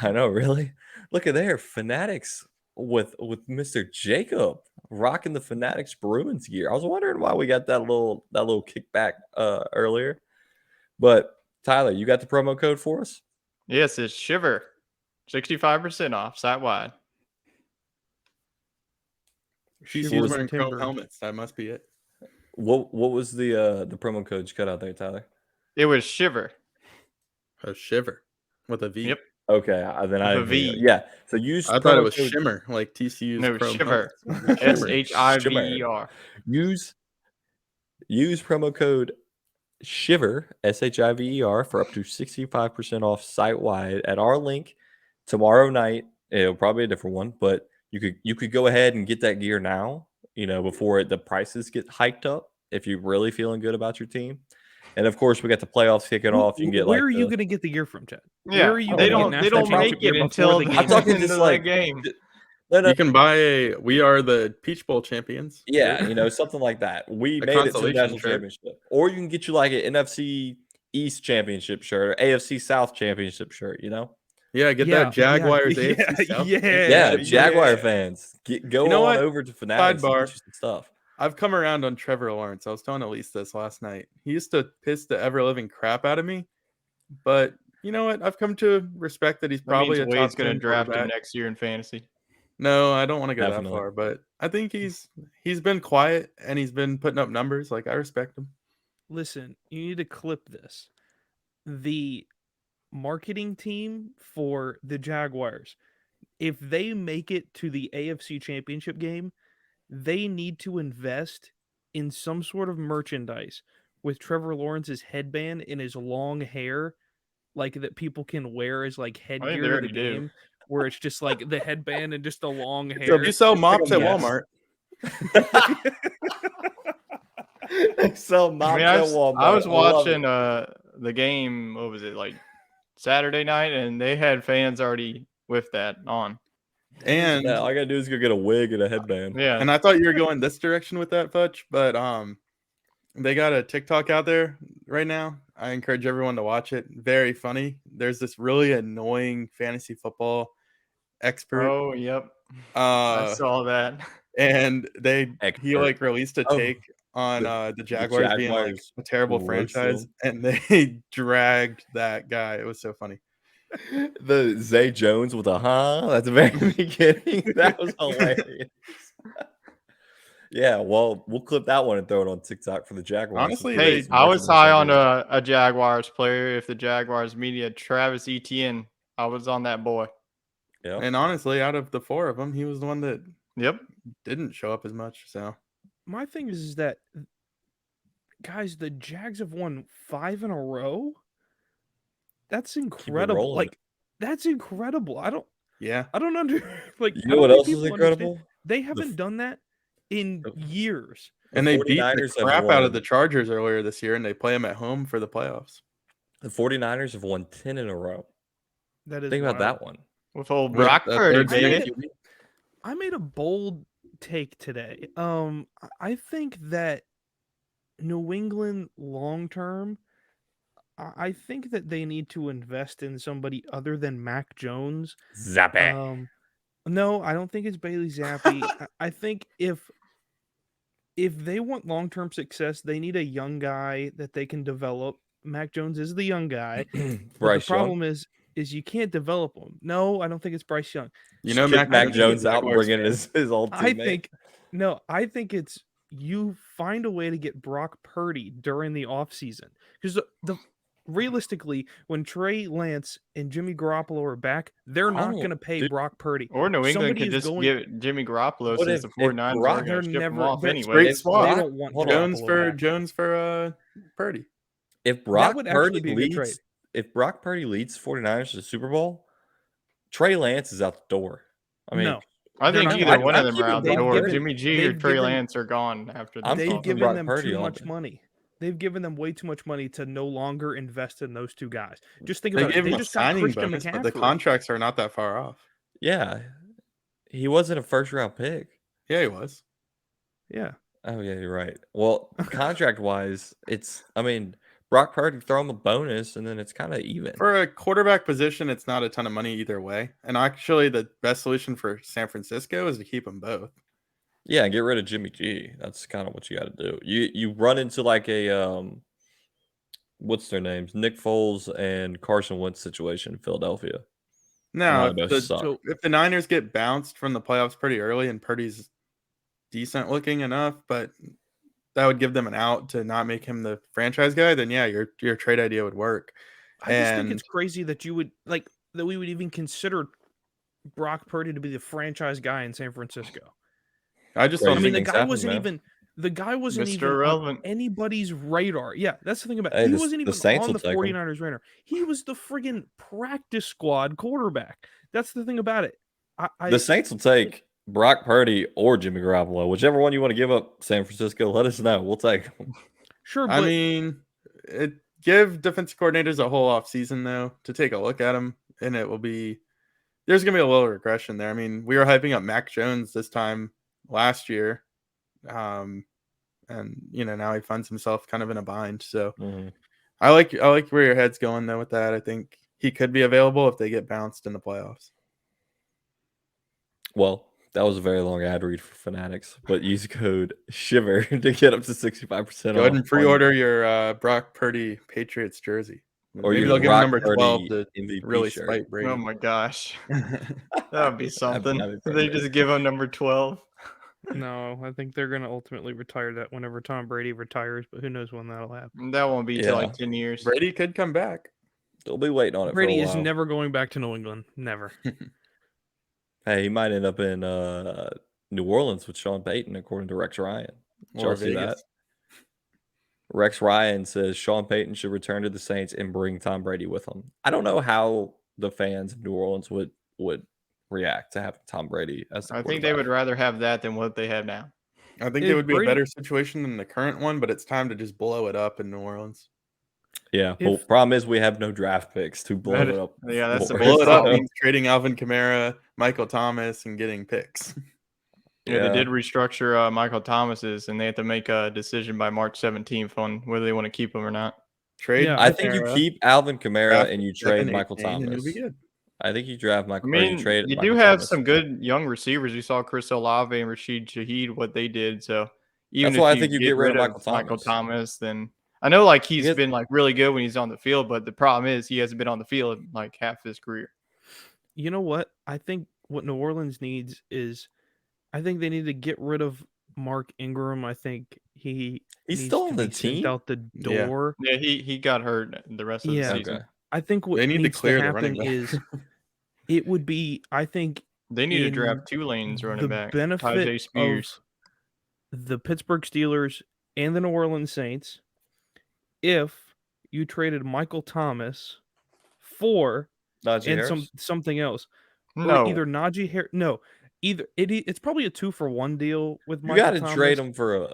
I know, really. Look at there, Fanatics with Mr. Jacob rocking the Fanatics Bruins gear. I was wondering why we got that little kickback earlier. But Tyler, you got the promo code for us? Yes, it's Shiver. 65% off site wide. She's Shiver wearing chrome timber. helmets. That must be it. What was the promo code you cut out there, Tyler? It was Shiver. A shiver with a V. Yep. Okay, then I With a didn't V. yeah. So use I thought it promo was code- shimmer, like TCU's No, chrome Shiver. helmets. SHIVER. Use promo code SHIVER SHIVER for up to 65% off site wide at our link tomorrow night. It'll probably be a different one, but you could go ahead and get that gear now, before the prices get hiked up if you're really feeling good about your team. And of course, we got the playoffs kicking off. You can get Where like are you going to get the gear from, Chad? Yeah, Where are you they gonna don't get they don't national make championship it gear until before the the I'm game? talking end just of like the game. no, You can buy we are the Peach Bowl champions. yeah, something like that. We A made it to the consolation national shirt. championship, or you can get you like an NFC East championship shirt or AFC South championship shirt. Yeah, get Yeah, that Jaguars yeah, AFC South yeah, Yeah, championship. Jaguar fans, go You know on what? over to Fanatics and Sidebar. get you some stuff. I've come around on Trevor Lawrence. I was telling Elise this last night. He used to piss the ever living crap out of me, but you know what? I've come to respect that he's That probably means a Wade's top going to 10 draft him quarterback. next year in fantasy. No, I don't want to go Definitely. that far, but I think he's been quiet and he's been putting up numbers. Like I respect him. Listen, you need to clip this. The marketing team for the Jaguars, if they make it to the AFC Championship game, they need to invest in some sort of merchandise with Trevor Lawrence's headband and his long hair, like that people can wear as like I think headgear they to the already do. game, where it's just like the headband and just the long a- hair. You sell mops at Yes. Walmart. They sell mops I mean, at I Walmart. was love watching it. the game. What was it, like Saturday night? And they had fans already with that on. And Yeah, all I gotta do is go get a wig and a headband. Yeah. and I thought you were going this direction with that, Futch, but they got a TikTok out there right now. I encourage everyone to watch it. Very funny. There's this really annoying fantasy football expert. Oh, yep. I Uh, saw that. and he Expert. like released a Oh, take on the the Jaguars being like Jaguars a terrible roast franchise, them. and they dragged that guy. It was so funny. The Zay Jones with a at the very beginning. That was hilarious. Yeah, well, we'll clip that one and throw it on TikTok for the Jaguars. Honestly, since we Hey, did some I was high on merchandise a Jaguars player. If the Jaguars media, Travis Etienne, I was on that boy. idea. Yeah. And honestly, out of the four of them, he was the one that Yep. didn't show up as much. So My thing is that, guys, the Jags have won 5 in a row. That's incredible. rolling. Like, that's incredible. I don't yeah, like. You I know don't what think else is people understand. incredible? They haven't done that in the- years. and they beat the 49ers have crap out of won. the Chargers earlier this year, and they play them at home for the playoffs. The 49ers have won 10 in a row. That is Think about wild. that one. With old With Brock a Purdy, third baby. string. I made a bold take today. I think that New England long term, I think that they need to invest in somebody other than Mac Jones. Zappe. No, I don't think it's Bailey Zappi. I think if they want long term success, they need a young guy that they can develop. Mac Jones is the young guy. But Bryce the Young. problem is you can't develop him. No, I don't think it's Bryce Young. You know, Kick Mac Mac Jones out and Jaguars bring in fan. his old I teammate. think it's you find a way to get Brock Purdy during the offseason. Because the realistically, when Trey Lance and Jimmy Garoppolo are back, they're not going to pay dude. Brock Purdy. Or New England Somebody could is just going- give Jimmy Garoppolo What since if- the 49ers Brock- are going They're to ship him never- off they're anyway. great They spot. don't want Hold on. Garoppolo Jones back. for Purdy. If Brock would actually Purdy be a good trade. leads, if Brock Purdy leads 49ers to the Super Bowl, Trey Lance is out the door. I mean, No. I They're think not either gonna- one of I'm them are keeping out the Brock door. Purdy. Jimmy G or They've Trey given- Lance are gone after the I'm They've keeping season. given Brock them Purdy too on much there. money. They've given them way too much money to no longer invest in those two guys. Just think They about it. gave They him a just got signing Christian bonus, but McCaffrey. the contracts are not that far off. yeah, he wasn't a first round pick. Yeah, he was. Yeah. Oh yeah, you're right. Well, contract wise, Brock Purdy throw him a bonus, and then it's kind of even. For a quarterback position, it's not a ton of money either way. And actually, the best solution for San Francisco is to keep them both. Yeah, get rid of Jimmy G. That's kind of what you got to do. You run into like a what's their names? Nick Foles and Carson Wentz situation in Philadelphia. Now, One of those suck. if the Niners get bounced from the playoffs pretty early and Purdy's decent looking enough, but that would give them an out to not make him the franchise guy, then yeah, your trade idea would work. I just think And- it's crazy that you would that we would even consider Brock Purdy to be the franchise guy in San Francisco. I just Crazy don't I mean, think the things guy happen, wasn't man. even Mr. on Irrelevant. anybody's radar. Yeah, that's the thing about Hey, he the- wasn't the even Saints on will the take him. 49ers radar. He was the friggin' practice squad quarterback. That's the thing about it. The Saints will take Brock Purdy or Jimmy Garoppolo, whichever one you want to give up. San Francisco, let us know. We'll take them. Sure, but I mean, give defensive coordinators a whole off season though to take a look at them, and there's gonna be a little regression there. I mean, we were hyping up Mac Jones this time last year, and now he finds himself kind of in a bind. So I like where your head's going though with that. I think he could be available if they get bounced in the playoffs. Well, that was a very long ad read for Fanatics, but use code SHIVER to get up to 65% Go ahead off and pre-order your Brock Purdy Patriots jersey. or Maybe your they'll give him Brock number 12 Purdy to MVP really shirt. spite Brady. Oh my gosh. That would be something. that'd be They pretty just give him number 12. no, I think they're gonna ultimately retire that whenever Tom Brady retires, but who knows when that'll happen. That won't be till Yeah. like 10 years. Brady could come back. They'll be waiting on it Brady for a is while. never going back to New England. Never. Hey, he might end up in New Orleans with Sean Payton, according to Rex Ryan. Did y'all Or see that? Vegas. Rex Ryan says Sean Payton should return to the Saints and bring Tom Brady with him. I don't know how the fans of New Orleans would react to having Tom Brady as the I think quarterback. they would rather have that than what they have now. I think If it would be Brady- a better situation than the current one, but it's time to just blow it up in New Orleans. Yeah, If- well, problem is we have no draft picks to blow it up. Yeah, that's the for. biggest Blow it up problem. means trading Alvin Kamara, Michael Thomas, and getting picks. Yeah, they did restructure Michael Thomas's, and they have to make a decision by March 17th on whether they want to keep him or not. Trade. Yeah, I think you Kamara, keep Alvin Kamara draft and you 7, trade Michael 18, and Thomas. you'll be good. I think you draft I Michael. Or you mean, trade you Michael do have Thomas. some good young receivers. You saw Chris Olave and Rashid Shaheed, what they did. So even That's why I if think you get rid of Michael Thomas, then I know like he's Because- been like really good when he's on the field, but the problem is he hasn't been on the field like half his career. You know what? I think what New Orleans needs is, I think they need to get rid of Mark Ingram. I think He's needs still to on the be sent team? out the Yeah. door. Yeah, he got hurt the rest of Yeah. the season. Okay. I think what They need to needs clear to the running happen back. is it would be, I think, They need to in draft two lanes running the back. benefit Tyjae Spears. of the Pittsburgh Steelers and the New Orleans Saints if you traded Michael Thomas for Najee and Harris? something else. No, Or either Najee Harris. No, either it's probably a 2-for-1 deal with You Michael got to Thomas. trade him for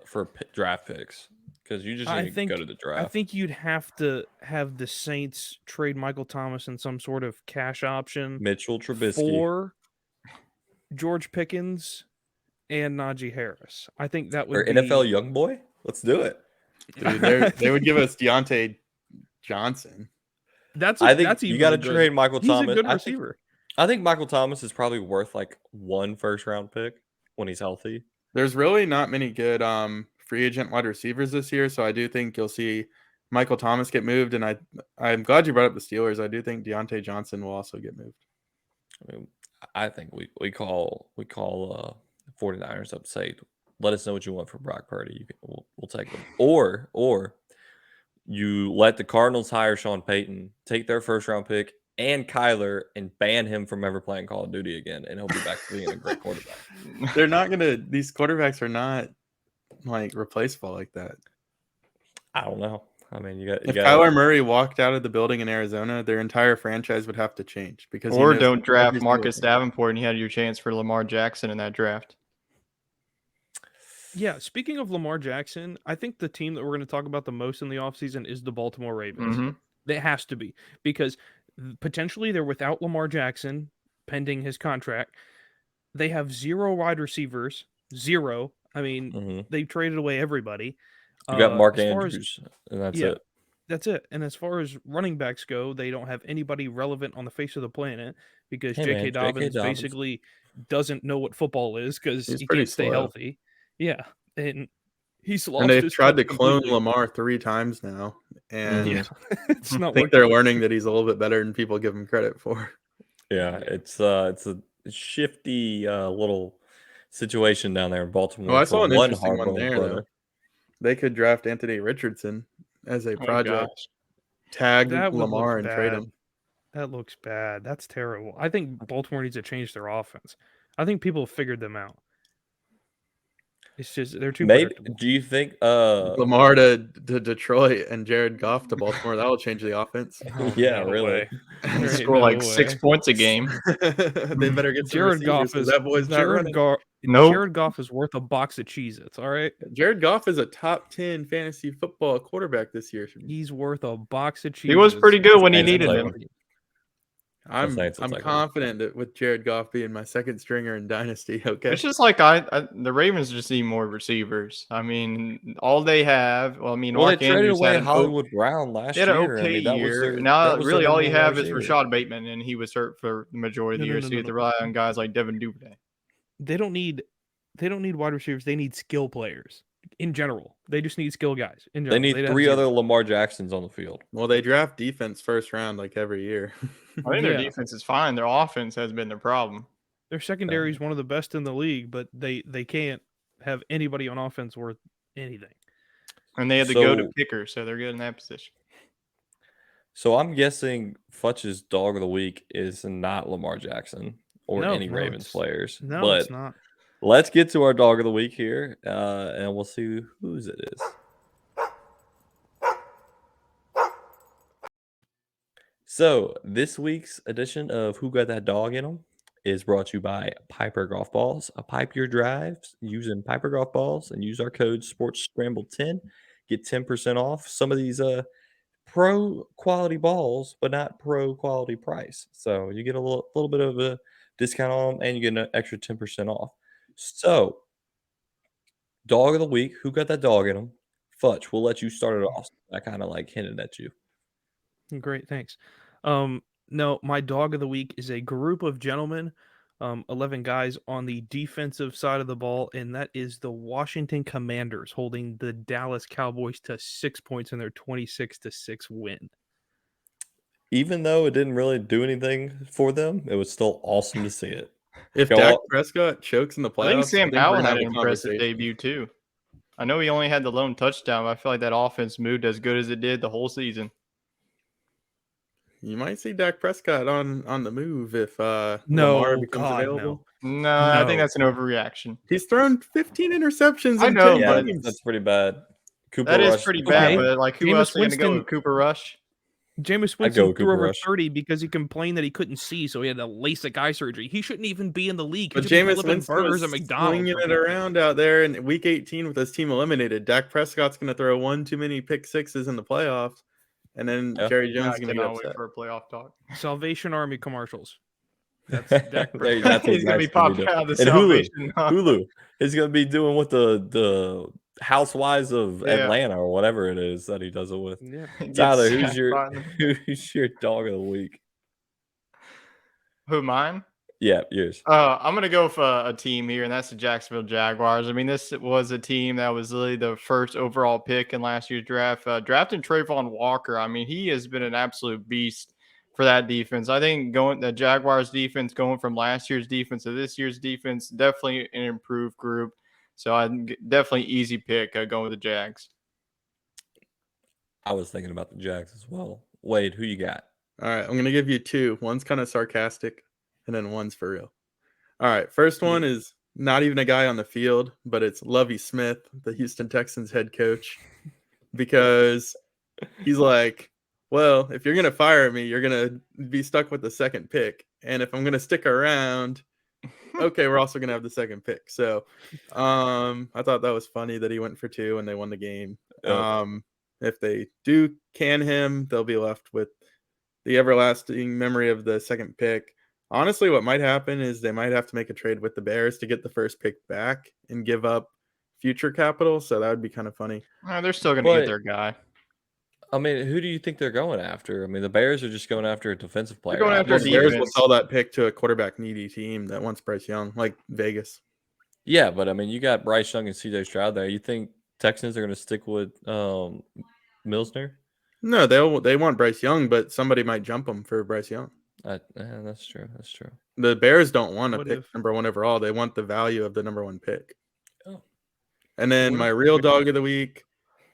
draft picks because you just I need to think- go to the draft. I think you'd have to have the Saints trade Michael Thomas in some sort of cash option Mitchell Trubisky. for George Pickens and Najee Harris. I think that would or be NFL young boy. Let's do it. Dude, they would give us Deontay Johnson. That's I think that's you even got to a good- trade Michael He's Thomas. a good I think- receiver. I think Michael Thomas is probably worth like 1 first-round pick when he's healthy. There's really not many good free agent wide receivers this year, so I do think you'll see Michael Thomas get moved, and I'm glad you brought up the Steelers. I do think Deontay Johnson will also get moved. I mean, I think we call 49ers up, say, let us know what you want for Brock Purdy. We'll take them. Or you let the Cardinals hire Sean Payton, take their first-round pick and Kyler, and ban him from ever playing Call of Duty again, and he'll be back to being a great quarterback. They're not gonna. These quarterbacks are not like replaceable like that. I don't know. I mean, you got If Kyler Murray walked out of the building in Arizona, their entire franchise would have to change because he or knows don't draft every single Marcus thing. Davenport, and you had your chance for Lamar Jackson in that draft. Yeah, speaking of Lamar Jackson, I think the team that we're going to talk about the most in the offseason is the Baltimore Ravens. Mhm. It has to be because potentially they're without Lamar Jackson pending his contract. They have 0 wide receivers, 0. I mean, Mhm. they traded away everybody. You got Mark as far as- Andrews, and that's yeah. it. That's it. And as far as running backs go, they don't have anybody relevant on the face of the planet because Hey, J.K. man, J.K. Dobbins Dobbins. basically doesn't know what football is because He's he pretty can't stay slow. healthy. Yeah, and he's lost. And they've his tried to touch clone completely. Lamar 3 times now, and Yeah, it's I not think working. they're learning that he's a little bit better than people give him credit for. Yeah, it's a shifty little situation down there in Baltimore. Oh, I saw for an one interesting one Harbaugh there, brother. though. They could draft Anthony Richardson as a Oh, project, gosh. tag That would Lamar, look and trade bad. him. That looks bad. That's terrible. I think Baltimore needs to change their offense. I think people have figured them out. It's just they're too Maybe. predictable. Do you think? Lamar to Detroit and Jared Goff to Baltimore. That will change the offense. Oh, Yeah, no really. way. There ain't Score no like way. 6 points a game. They better get some Jared receivers Goff 'cause is that boy's not running. Nope. Jared Goff is worth a box of Cheez-Its, all right? Jared Goff is a top 10 fantasy football quarterback this year. He's worth a box of Cheez-Its. He was pretty good when he Saints needed play him. him. I'm Saints will take him. confident that with Jared Goff being my second stringer in Dynasty. Okay. It's just like the Ravens just need more receivers. I mean, all they have. Well, I mean, Well, they Mark traded Andrews away had an Hollywood Brown last They had an year. okay I mean, that was year. their, Now, that was really, their all you number one have is receiver. Rashad Bateman, and he was hurt for the majority of the No, year, no, so no, you have no, to no. rely on guys like Devin Duvernay. They don't need wide receivers. They need skill players in general. They just need skill guys in general. They need have 3 zero. other Lamar Jacksons on the field. Well, they draft defense first round like every year. I think their Yeah. defense is fine. Their offense has been their problem. Their secondary is one of the best in the league, but they can't have anybody on offense worth anything. And they had to go to So- kicker, so they're good in that position. So I'm guessing Futch's dog of the week is not Lamar Jackson or No, any no, Ravens it's- players. No, but it's not. let's get to our dog of the week here, and we'll see whose it is. So this week's edition of Who Got That Dog in 'Em is brought to you by Piper Golf Balls. Pipe your drives using Piper Golf Balls and use our code SportsScramble10. Get 10% off some of these pro quality balls, but not pro quality price. So you get a little bit of a discount on them, and you get an extra 10% off. So dog of the week, who got that dog in them? Futch, we'll let you start it off. I kind of like hinted at you. Great, thanks. No, my dog of the week is a group of gentlemen, 11 guys on the defensive side of the ball, and that is the Washington Commanders holding the Dallas Cowboys to 6 points in their 26-6 win. Even though it didn't really do anything for them, it was still awesome to see it. If Go Dak up. Prescott chokes in the playoffs, I think Sam we're Howell gonna had have an a impressive conversation. debut too. I know he only had the lone touchdown, but I feel like that offense moved as good as it did the whole season. You might see Dak Prescott on the move if No, Lamar becomes God, available. No, I think No. that's an overreaction. He's thrown 15 interceptions I in know, 10 Yeah, games. that's pretty bad. Cooper That is Rush pretty is bad, Okay. but like who Jameis else are going to go Winston- with Cooper Rush? Jameis I'd go Winston with threw Cooper over Rush. 30 because he complained that he couldn't see, so he had a LASIK eye surgery. He shouldn't even be in the league. He But should be Jameis flipping Winston burgers was at McDonald's. swinging for it people. around out there in Week 18 with his team eliminated. Dak Prescott's going to throw one too many pick sixes in the playoffs, and then Yeah. Jerry Jones I is going to get cannot wait upset. for a playoff talk. Salvation Army commercials. That's Dak That's Prescott. what He's gonna be Dak's gonna popping do. out of the And Salvation Army. Hulu is gonna be doing what the Housewives of Yeah. Atlanta or whatever it is that he does it with. Yeah. Gets Tyler, sacked by them. who's your dog of the week? Who, mine? Yeah, yours. I'm going to go for a team here, and that's the Jacksonville Jaguars. I mean, this was a team that was literally the first overall pick in last year's draft. Drafting Trayvon Walker, I mean, he has been an absolute beast for that defense. I think the Jaguars defense going from last year's defense to this year's defense, definitely an improved group. So definitely easy pick going with the Jags. I was thinking about the Jags as well. Wade, who you got? All right, I'm going to give you two. One's kind of sarcastic, and then one's for real. All right, first one is not even a guy on the field, but it's Lovie Smith, the Houston Texans head coach, because he's like, well, if you're going to fire me, you're going to be stuck with the second pick. And if I'm going to stick around, okay, we're also going to have the second pick. So I thought that was funny that he went for two and they won the game. If they do can him, they'll be left with the everlasting memory of the second pick. Honestly, what might happen is they might have to make a trade with the Bears to get the first pick back and give up future capital. So that would be kind of funny. They're still going to get their guy. I mean, who do you think they're going after? I mean, the Bears are just going after a defensive player. going after The Bears will defense. sell that pick to a quarterback needy team that wants Bryce Young, like Vegas. Yeah, but I mean, you got Bryce Young and CJ Stroud there. You think Texans are going to stick with Milsner? No, they want Bryce Young, but somebody might jump him for Bryce Young. That's true. That's true. The Bears don't want to What pick if- number one overall. They want the value of the number one pick. Oh. And then What my if- real dog of the week,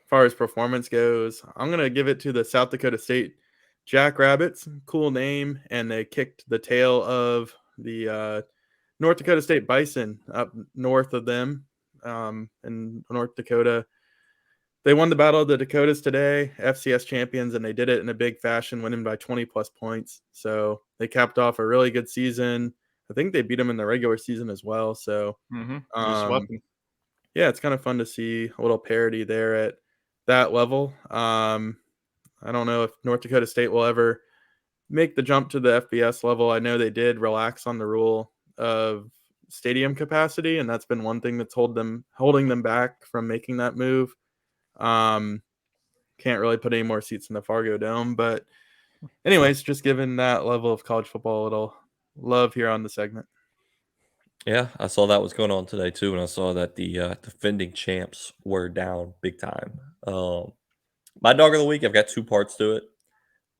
as far as performance goes, I'm going to give it to the South Dakota State Jackrabbits. Cool name. And they kicked the tail of the North Dakota State Bison up north of them in North Dakota. They won the Battle of the Dakotas today, FCS champions, and they did it in a big fashion, winning by 20-plus points. So they capped off a really good season. I think they beat them in the regular season as well. So, Just swept them. yeah, it's kind of fun to see a little parity there at that level. I don't know if North Dakota State will ever make the jump to the FBS level. I know they did relax on the rule of stadium capacity, and that's been one thing that's holding them back from making that move. Can't really put any more seats in the Fargo Dome, but anyways, just given that level of college football, a little love here on the segment. Yeah, I saw that was going on today too, and I saw that the defending champs were down big time. My dog of the week, I've got two parts to it.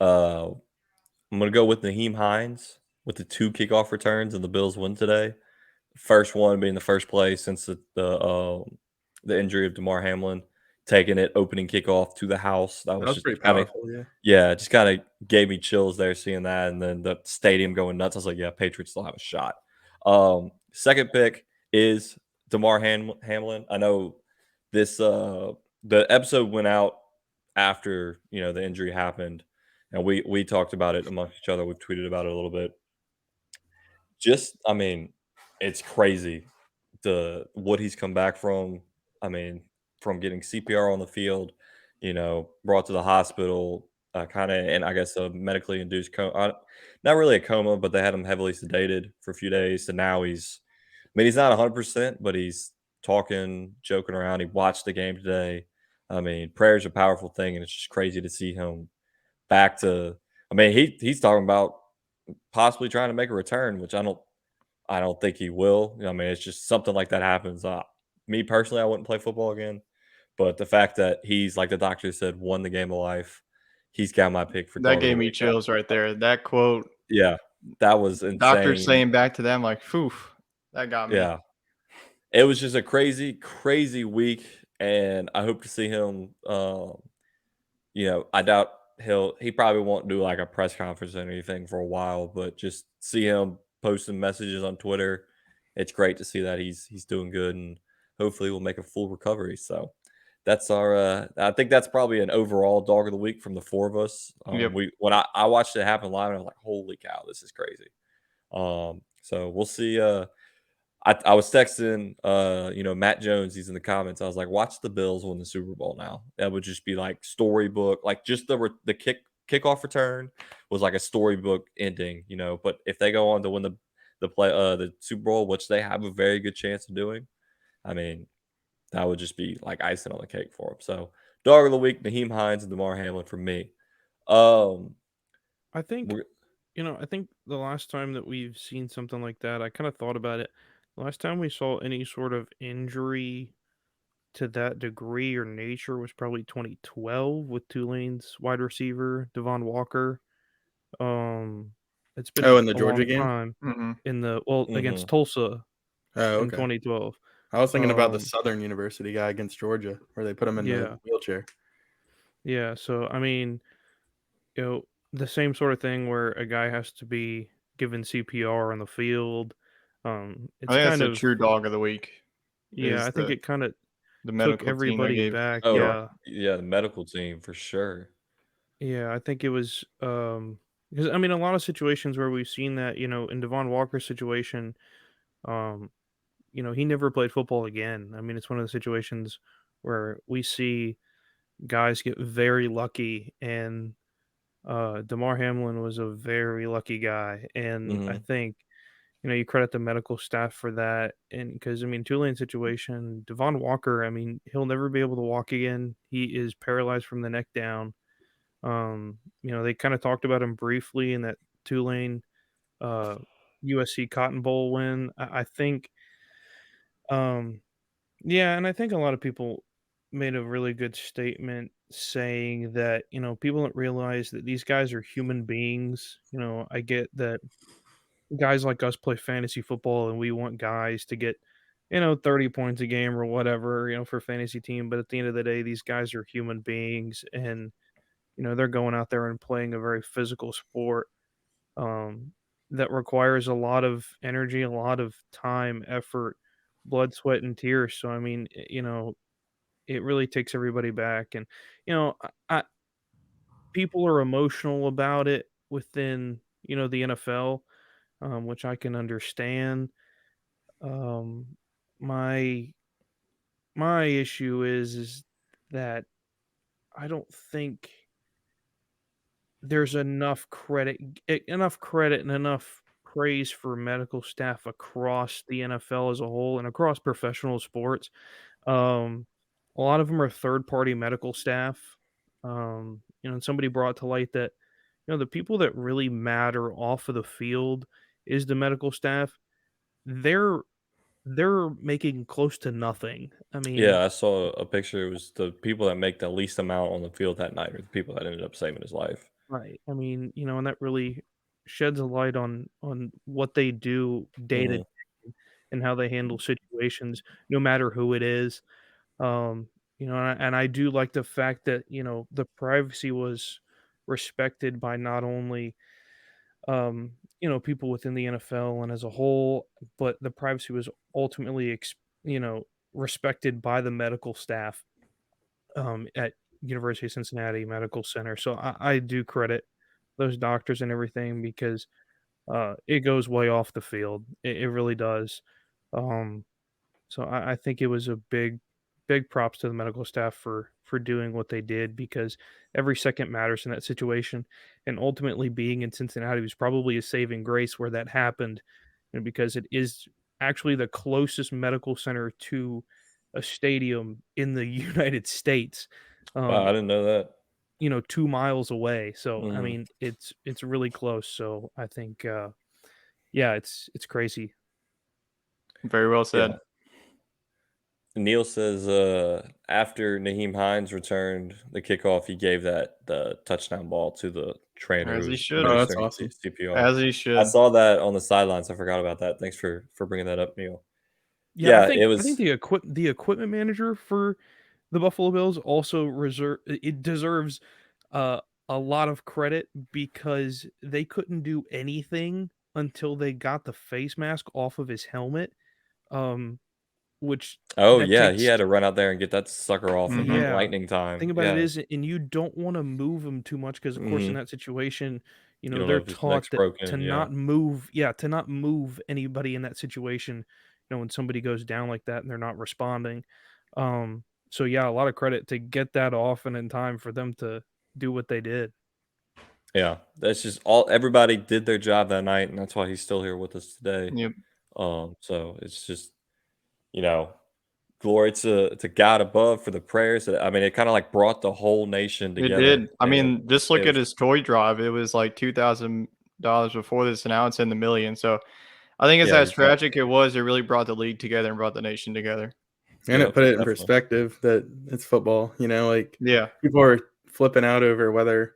I'm gonna go with Naheem Hines with the 2 kickoff returns, and the Bills win today. First one being the first play since the injury of DeMar Hamlin, taking it opening kickoff to the house. That That was was just pretty kinda, powerful, yeah. yeah, it just kind of gave me chills there seeing that, and then the stadium going nuts. I was like, yeah, Patriots still have a shot. Second pick is DeMar Hamlin. I know this the episode went out after the injury happened, and we talked about it amongst each other. We've tweeted about it a little bit. Just, I mean, it's crazy the what he's come back from. I mean, from getting CPR on the field, brought to the hospital, kind of, and I guess a medically induced coma. Not really a coma, but they had him heavily sedated for a few days. So now I mean, he's not 100%, but he's talking, joking around. He watched the game today. I mean, prayer's a powerful thing, and it's just crazy to see him back to. I mean, he's talking about possibly trying to make a return, which I don't think he will. I mean, it's just something like that happens. Me personally, I wouldn't play football again, but the fact that he's like the doctor said, won the game of life, he's got my pick for That dog of the gave me week. chills right there. That quote, Yeah, that was doctor insane. saying back to them, like, phew, that got me. Yeah, it was just a crazy, crazy week, and I hope to see him. I doubt he probably won't do like a press conference or anything for a while, but just see him posting messages on Twitter. It's great to see that he's doing good, and hopefully we'll make a full recovery. So that's our. I think that's probably an overall dog of the week from the four of us. Yep. When I watched it happen live, I was like, holy cow, this is crazy. So we'll see. I was texting, Matt Jones. He's in the comments. I was like, "Watch the Bills win the Super Bowl now." That would just be like storybook, like just the kickoff return was like a storybook ending, But if they go on to win the Super Bowl, which they have a very good chance of doing, I mean, that would just be like icing on the cake for them. So, dog of the week, Naheem Hines and Damar Hamlin for me. I think We're, I think the last time that we've seen something like that, I kind of thought about it. The last time we saw any sort of injury to that degree or nature was probably 2012 with Tulane's wide receiver Devon Walker. Um, it's Oh, been in the a Georgia long game? time Mm-hmm. against mhm. Tulsa Oh, in okay. 2012. I was thinking about the Um, Southern University guy against Georgia, where they put him in the yeah, wheelchair. yeah. So I mean, the same sort of thing where a guy has to be given CPR on the field. I It's think that's kind a of true dog of the week. yeah. Is I think it kind of the took medical team they everybody gave back. Oh, CPR. Yeah, yeah, the medical team for sure. yeah. I think it was because I mean a lot of situations where we've seen that in Devon Walker's situation, um, he never played football again. I mean it's one of the situations where we see guys get very lucky and Damar Hamlin was a very lucky guy, and I Hmm. think you credit the medical staff for that. And because I mean, Tulane situation, Devon Walker, I mean, he'll never be able to walk again. He is paralyzed from the neck down. They kind of talked about him briefly in that Tulane uh, USC Cotton Bowl win. I think, um, yeah, and I think a lot of people made a really good statement saying that people don't realize that these guys are human beings. I get that guys like us play fantasy football and we want guys to get 30 points a game or whatever for fantasy team, but at the end of the day these guys are human beings, and they're going out there and playing a very physical sport um that requires a lot of energy, a lot of time, effort, blood, sweat, and tears. So I mean, it really takes everybody back. And people are emotional about it within the NFL, which I can understand. Um, my my issue is that I don't think there's enough credit and enough praise for medical staff across the NFL as a whole and across professional sports. Um, a lot of them are third party medical staff. And somebody brought to light that the people that really matter off of the field is the medical staff. They're They're making close to nothing. I mean, Yeah, I saw a picture. It was the people that make the least amount on the field that night, or the people that ended up saving his life. right. I mean, and that really sheds a light on what they do day to Hmm. day and how they handle situations, no matter who it is. And I do like the fact that the privacy was respected by not only people within the NFL and as a whole, but the privacy was ultimately respected by the medical staff at University of Cincinnati Medical Center. So I do credit. those doctors and everything, because it goes way off the field. It really does. Um, so I think it was a big props to the medical staff for doing what they did, because every second matters in that situation. And ultimately, being in Cincinnati was probably a saving grace where that happened, and because it is actually the closest medical center to a stadium in the United States. Wow, I Um, didn't know that. 2 miles away. So I Mhm. mean, it's really close. So I think, yeah, it's crazy. Very well said. Yeah. Neil says after Naheem Hines returned the kickoff, he gave the touchdown ball to the trainer As who he was should. Oh, that's administering awesome. CPR. As he I should. saw that on the sidelines. I forgot about that. Thanks for bringing that up, Neil. Yeah, Yeah, it I think was. the equipment manager for the Buffalo Bills also it deserves uh, a lot of credit, because they couldn't do anything until they got the face mask off of his helmet. Um, which Oh that yeah, he takes had to run out there and get that sucker off in Mhm. Yeah. lightning time. Thing about it Yeah. is, and you don't wanna move them too much, because, of course, in Hmm. that situation, You don't know they're if his neck's taught that broken. Yeah. to not move anybody in that situation, when somebody goes down like that and they're not responding. So, yeah, a lot of credit to get that off and in time for them to do what they did. Yeah. That's just all. Everybody did their job that night, and that's why he's still here with us today. Yep. So it's just you know glory to God above for the prayers. I mean, it kind of like brought the whole nation It together, did. I and mean, just look it at was. his toy drive. It was like $2,000 before this, and now it's in the millions. So I think it's Yeah, as exactly. tragic it was. It really brought the league together and brought the nation together. And it Yep, put it in definitely. perspective that it's football. Like Yeah. people are flipping out over whether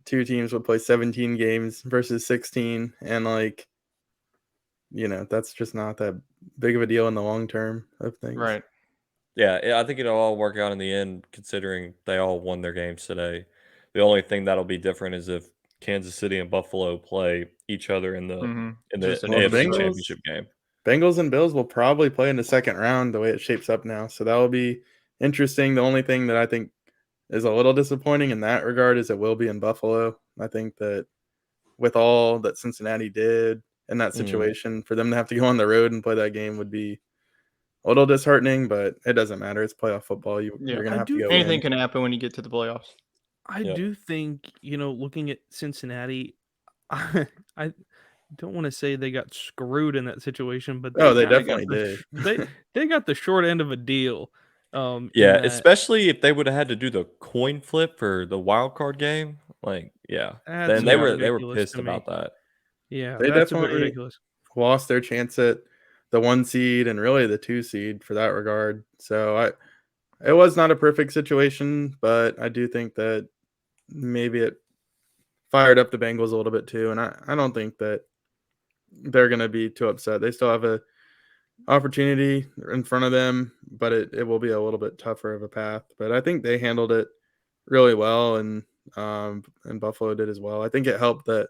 two teams would play 17 games versus 16, and that's just not that big of a deal in the long term of things. Right. Yeah, I think it'll all work out in the end, considering they all won their games today. The only thing that'll be different is if Kansas City and Buffalo play each other in the Hmm. in the Just an Well, the AFC interesting game. Bengals, Championship game. Bengals and Bills will probably play in the second round the way it shapes up now. So that will be interesting. The only thing that I think is a little disappointing in that regard is it will be in Buffalo. I think that with all that Cincinnati did in that Mhm. situation, for them to have to go on the road and play that game would be a little disheartening, but it doesn't matter. It's playoff fofootball. Yeah. You're going I to have to do go Anything win. can happen when you get to the playoffs. I Yep. do think, looking at Cincinnati, I don't want to say they got screwed in that situation, but Oh, they they kind of got definitely did. they got the short end of a deal. In Yeah, that especially if they would have had to do the coin flip for the wild card game. Like, yeah, That's then a they bit Yeah, were ridiculous pissed to me. about that. Yeah, they that's a bit definitely ridiculous. lost their chance at the 1 seed and really the 2 seed for that regard. So it was not a perfect situation, but I do think that maybe it fired up the Bengals a little bit too. And I don't think that they're going to be too upset. They still have a opportunity in front of them, but it will be a little bit tougher of a path. But I think they handled it really well, and Buffalo did as well. I think it helped that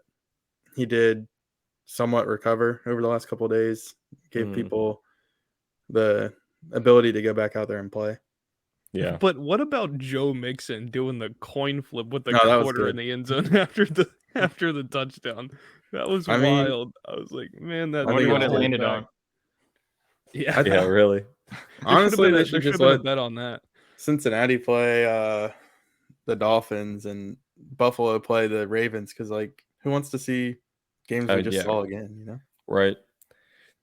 he did somewhat recover over the last couple of days, gave Mhm. people the ability to go back out there and play. Yeah. But what about Joe Mixon doing the coin flip with the No, that was quarter in good. the end zone after the touchdown? That was I mean, wild. I was like, man, I I wonder think it what was it good. landed on. Yeah, Yeah, really. Honestly, they there should should just have been a let bet on that. Cincinnati play the Dolphins and Buffalo play the Ravens, because who wants to see games we just Yeah, saw again? right.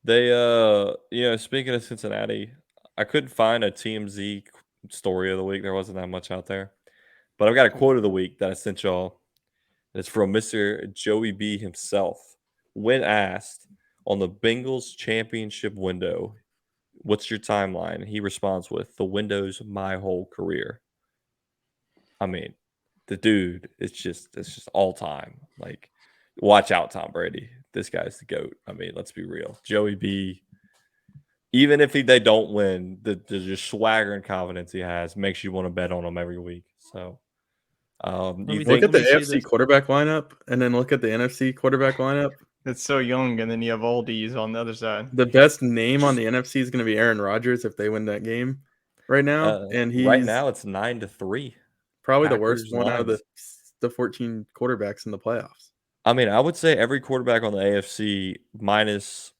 They speaking of Cincinnati, I couldn't find a TMZ story of the week. There wasn't that much out there. But I've got a quote of the week that I sent y'all. It's from Mr. Joey B himself. When asked on the Bengals championship window, what's your timeline? He responds with, the window's my whole career. I mean, the dude, it's just all time. Like, watch out, Tom Brady. This guy's the GOAT. I mean, let's be real. Joey B, even if they don't win, the just swagger and confidence he has makes you want to bet on him every week. So, do you Look think? at Let the me say AFC this. quarterback lineup, and then look at the NFC quarterback lineup. It's so young, and then you have oldies on the other side. The best name on the NFC is going to be Aaron Rodgers if they win that game right now, and Right he's now, it's 9-3 probably the worst Packers one out of the Lions. the 14 quarterbacks in the playoffs. I mean, I would say every quarterback on the AFC minus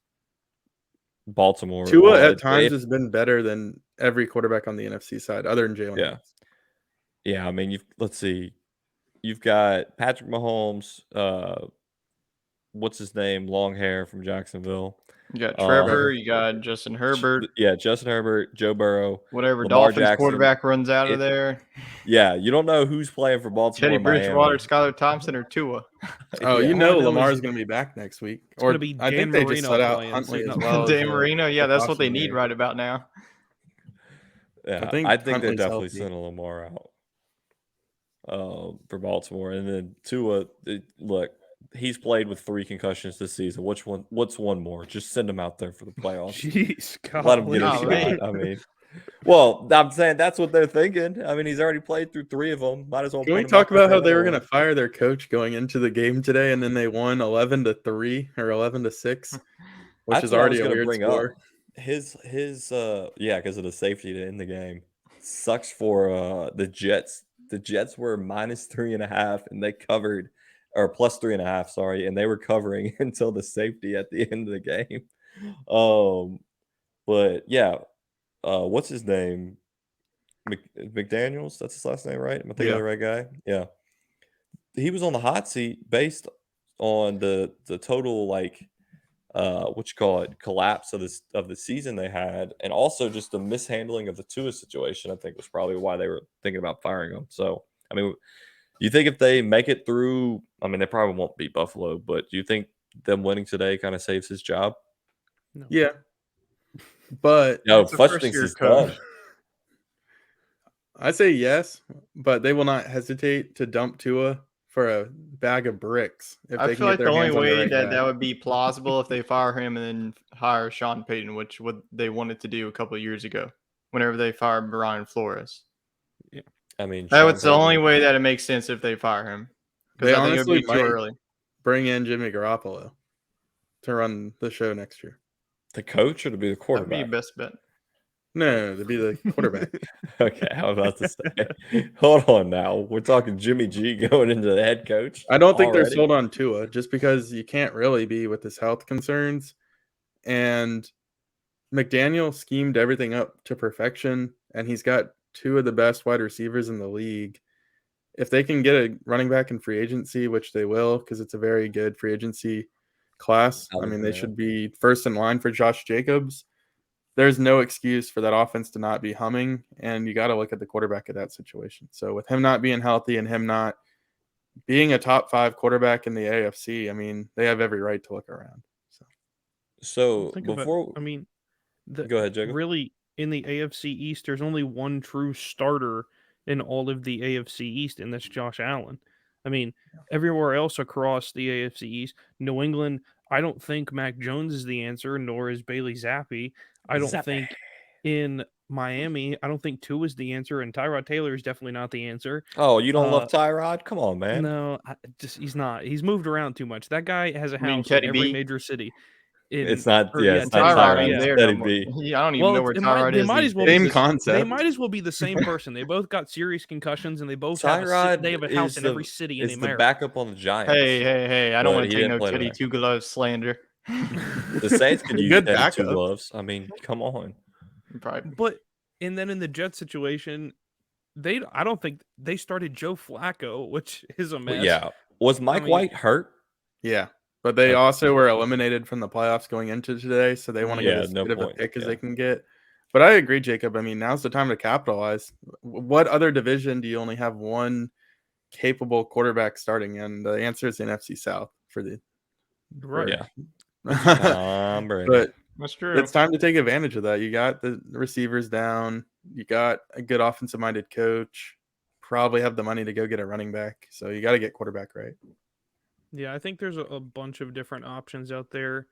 Baltimore. Tua well, at times has been better than every quarterback on the NFC side, other than Jalen Yeah. Hurts. Yeah, I mean, let's see. You've got Patrick Mahomes, what's his name? Long hair from Jacksonville. You got Um, Trevor, you got Justin Herbert, Yeah, Justin Herbert, Joe Burrow, whatever Lamar Dolphins Jackson. quarterback runs out of there. Yeah, you don't know who's playing for Baltimore Teddy and Miami. Bridgewater, Skylar Thompson, or Tua. Oh, Yeah. you know All I know Lamar's is going to be back next week. It's going to be I Dan think they just Marino set out playing, Huntley suiting as up. well. as Dan a Marino, yeah, that's what they need precautionary. right about now. Yeah, I think I think they're Huntley's definitely healthy. sending Lamar out for Baltimore, and then Tua. Look, he's played with 3 concussions this season. What's one more? Just send him out there for the playoffs. Jeez, Let him get a golly. shot. I mean, well, I'm saying that's what they're thinking. I mean, he's already played through 3 of them. Might as well. Can we put him out talk there about for how they were another going to fire their coach going into the game today, and then they won 11-3 or 11-6, which That's is what I already was a gonna weird bring score. up. His because of the safety to end the game. Sucks for the Jets. The Jets were -3.5 and they covered, or +3.5, sorry, and they were covering until the safety at the end of the game. But yeah, what's his name? McDaniels, that's his last name, right? Am I thinking of the right guy? Yeah. He was on the hot seat based on the total collapse of the season they had, and also just the mishandling of the Tua situation. I think was probably why they were thinking about firing him. So, I mean, you think if they make it through, I mean, they probably won't beat Buffalo, but do you think them winning today kind of saves his job? Yeah, but No, It's a Fudge thinks first-year he's coach. done. I say yes, but they will not hesitate to dump Tua for a bag of bricks if I they feel can like get the their only hands on the way right that guy. would be plausible if they fire him and then hire Sean Payton, which what they wanted to do a couple of years ago, whenever they fired Brian Flores. I mean, That Sean was the only Payton- way that it makes sense if they fire him. They Because I think it would honestly be too might early. bring in Jimmy Garoppolo to run the show next year. the coach or to be the That'd be quarterback. your best bet. No, to be the quarterback. Okay, I was about to say. Hold on now. We're talking Jimmy G going into the head coach. I don't think they're already? sold on Tua just because you can't really be with his health concerns. And McDaniel schemed everything up to perfection, and he's got 2 of the best wide receivers in the league. If they can get a running back in free agency, which they will, because it's a very good free agency class. I mean, they should be first in line for Josh Jacobs. There's no excuse for that offense to not be humming, and you got to look at the quarterback of that situation. So with him not being healthy and him not being a top 5 quarterback in the AFC, I mean, they have every right to look around. So Think about it. before, I mean, go ahead, Jacob. really in the AFC East, there's only one true starter in all of the AFC East, and that's Josh Allen. I mean, everywhere else across the AFC East, New England, I don't think Mac Jones is the answer, nor is Bailey Zappi. I don't think in Miami, I don't think Tua is the answer, and Tyrod Taylor is definitely not the answer. Oh, you don't love Tyrod? Come on, man. No, he's not. He's moved around too much. That guy has a I mean, house in Teddy every B? major city. It's not. Or, Yeah, yeah, it's not Teddy B, Tyrod Tyrod. ain't yeah. there Teddy no more. B. Yeah, I don't even know where Tyrod they is. might these as well days. be Same the, concept. They might as well be the same person. They both got serious concussions, and they both have Tyrod they have a house in every city in is the America. backup on the Giants. Hey! I don't But want he to take didn't no play Teddy today. Two Gloves slander. The Saints could use Good Teddy backup. Two Gloves. I mean, come on. Probably. But and then in the Jets situation, I don't think they started Joe Flacco, which is a mess. Yeah. Was Mike mean- White hurt? Yeah, but they Okay. also were eliminated from the playoffs going into today, so they want to Yeah, get as no good of a point, pick as yeah. they can get. But I agree, Jacob. I mean, now's the time to capitalize. What other division do you only have one capable quarterback starting in? The answer is the NFC South for the Right. Yeah. Brady. But That's true. it's time to take advantage of that. You got the receivers down. You got a good offensive-minded coach. Probably have the money to go get a running back. So you got to get quarterback right. Yeah, I think there's a bunch of different options out there.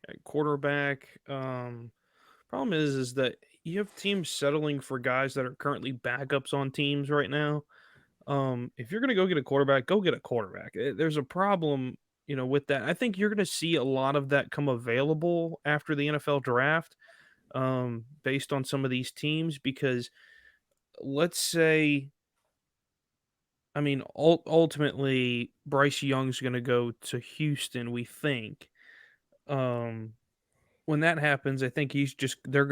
At quarterback. Problem is that you have teams settling for guys that are currently backups on teams right now. If you're gonna go get a quarterback, go get a quarterback. There's a problem, with that. I think you're gonna see a lot of that come available after the NFL draft, based on some of these teams. Because let's say I mean, ultimately, Bryce Young's going to go to Houston, we think. Um, when that happens, I think they're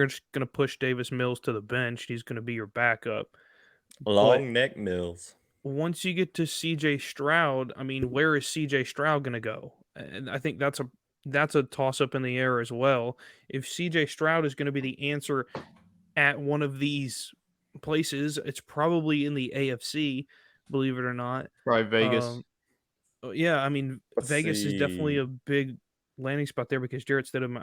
just going to push Davis Mills to the bench. He's going to be your backup. But Long neck Mills. once you get to CJ Stroud, I mean, where is CJ Stroud going to go? And I think that's a toss up in the air as well. If CJ Stroud is going to be the answer at one of these places, it's probably in the AFC, believe it or not. Probably Vegas. Yeah, I mean, Let's Vegas is definitely see. a big landing spot there because Jarrett Stidham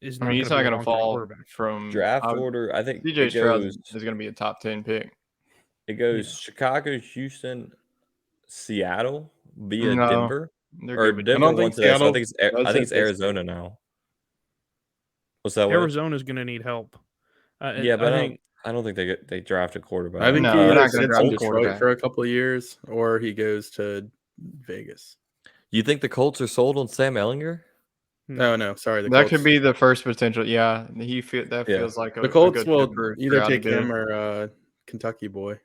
is I not mean, going he's to not be a going to long-term fall quarterback. from Draft order, I think CJ it Stroud goes. is going to be a top 10 pick. It goes Chicago, Houston, Seattle via No, Denver, they're or good with I Denver don't won think today. So Seattle I does think it it's this Arizona year. now. What's that way? Arizona's going to need help. Yeah, but I think I don't think they draft a quarterback. I think No, he they're either not gonna sits draft in a Detroit quarterback. for a couple of years or he goes to Vegas. You think the Colts are sold on Sam Ellinger? Oh no, sorry, the That Colts. could be the first potential. Yeah, that Yeah. feels like The a Colts good will fit for either Stroud to take do. him or Kentucky boy.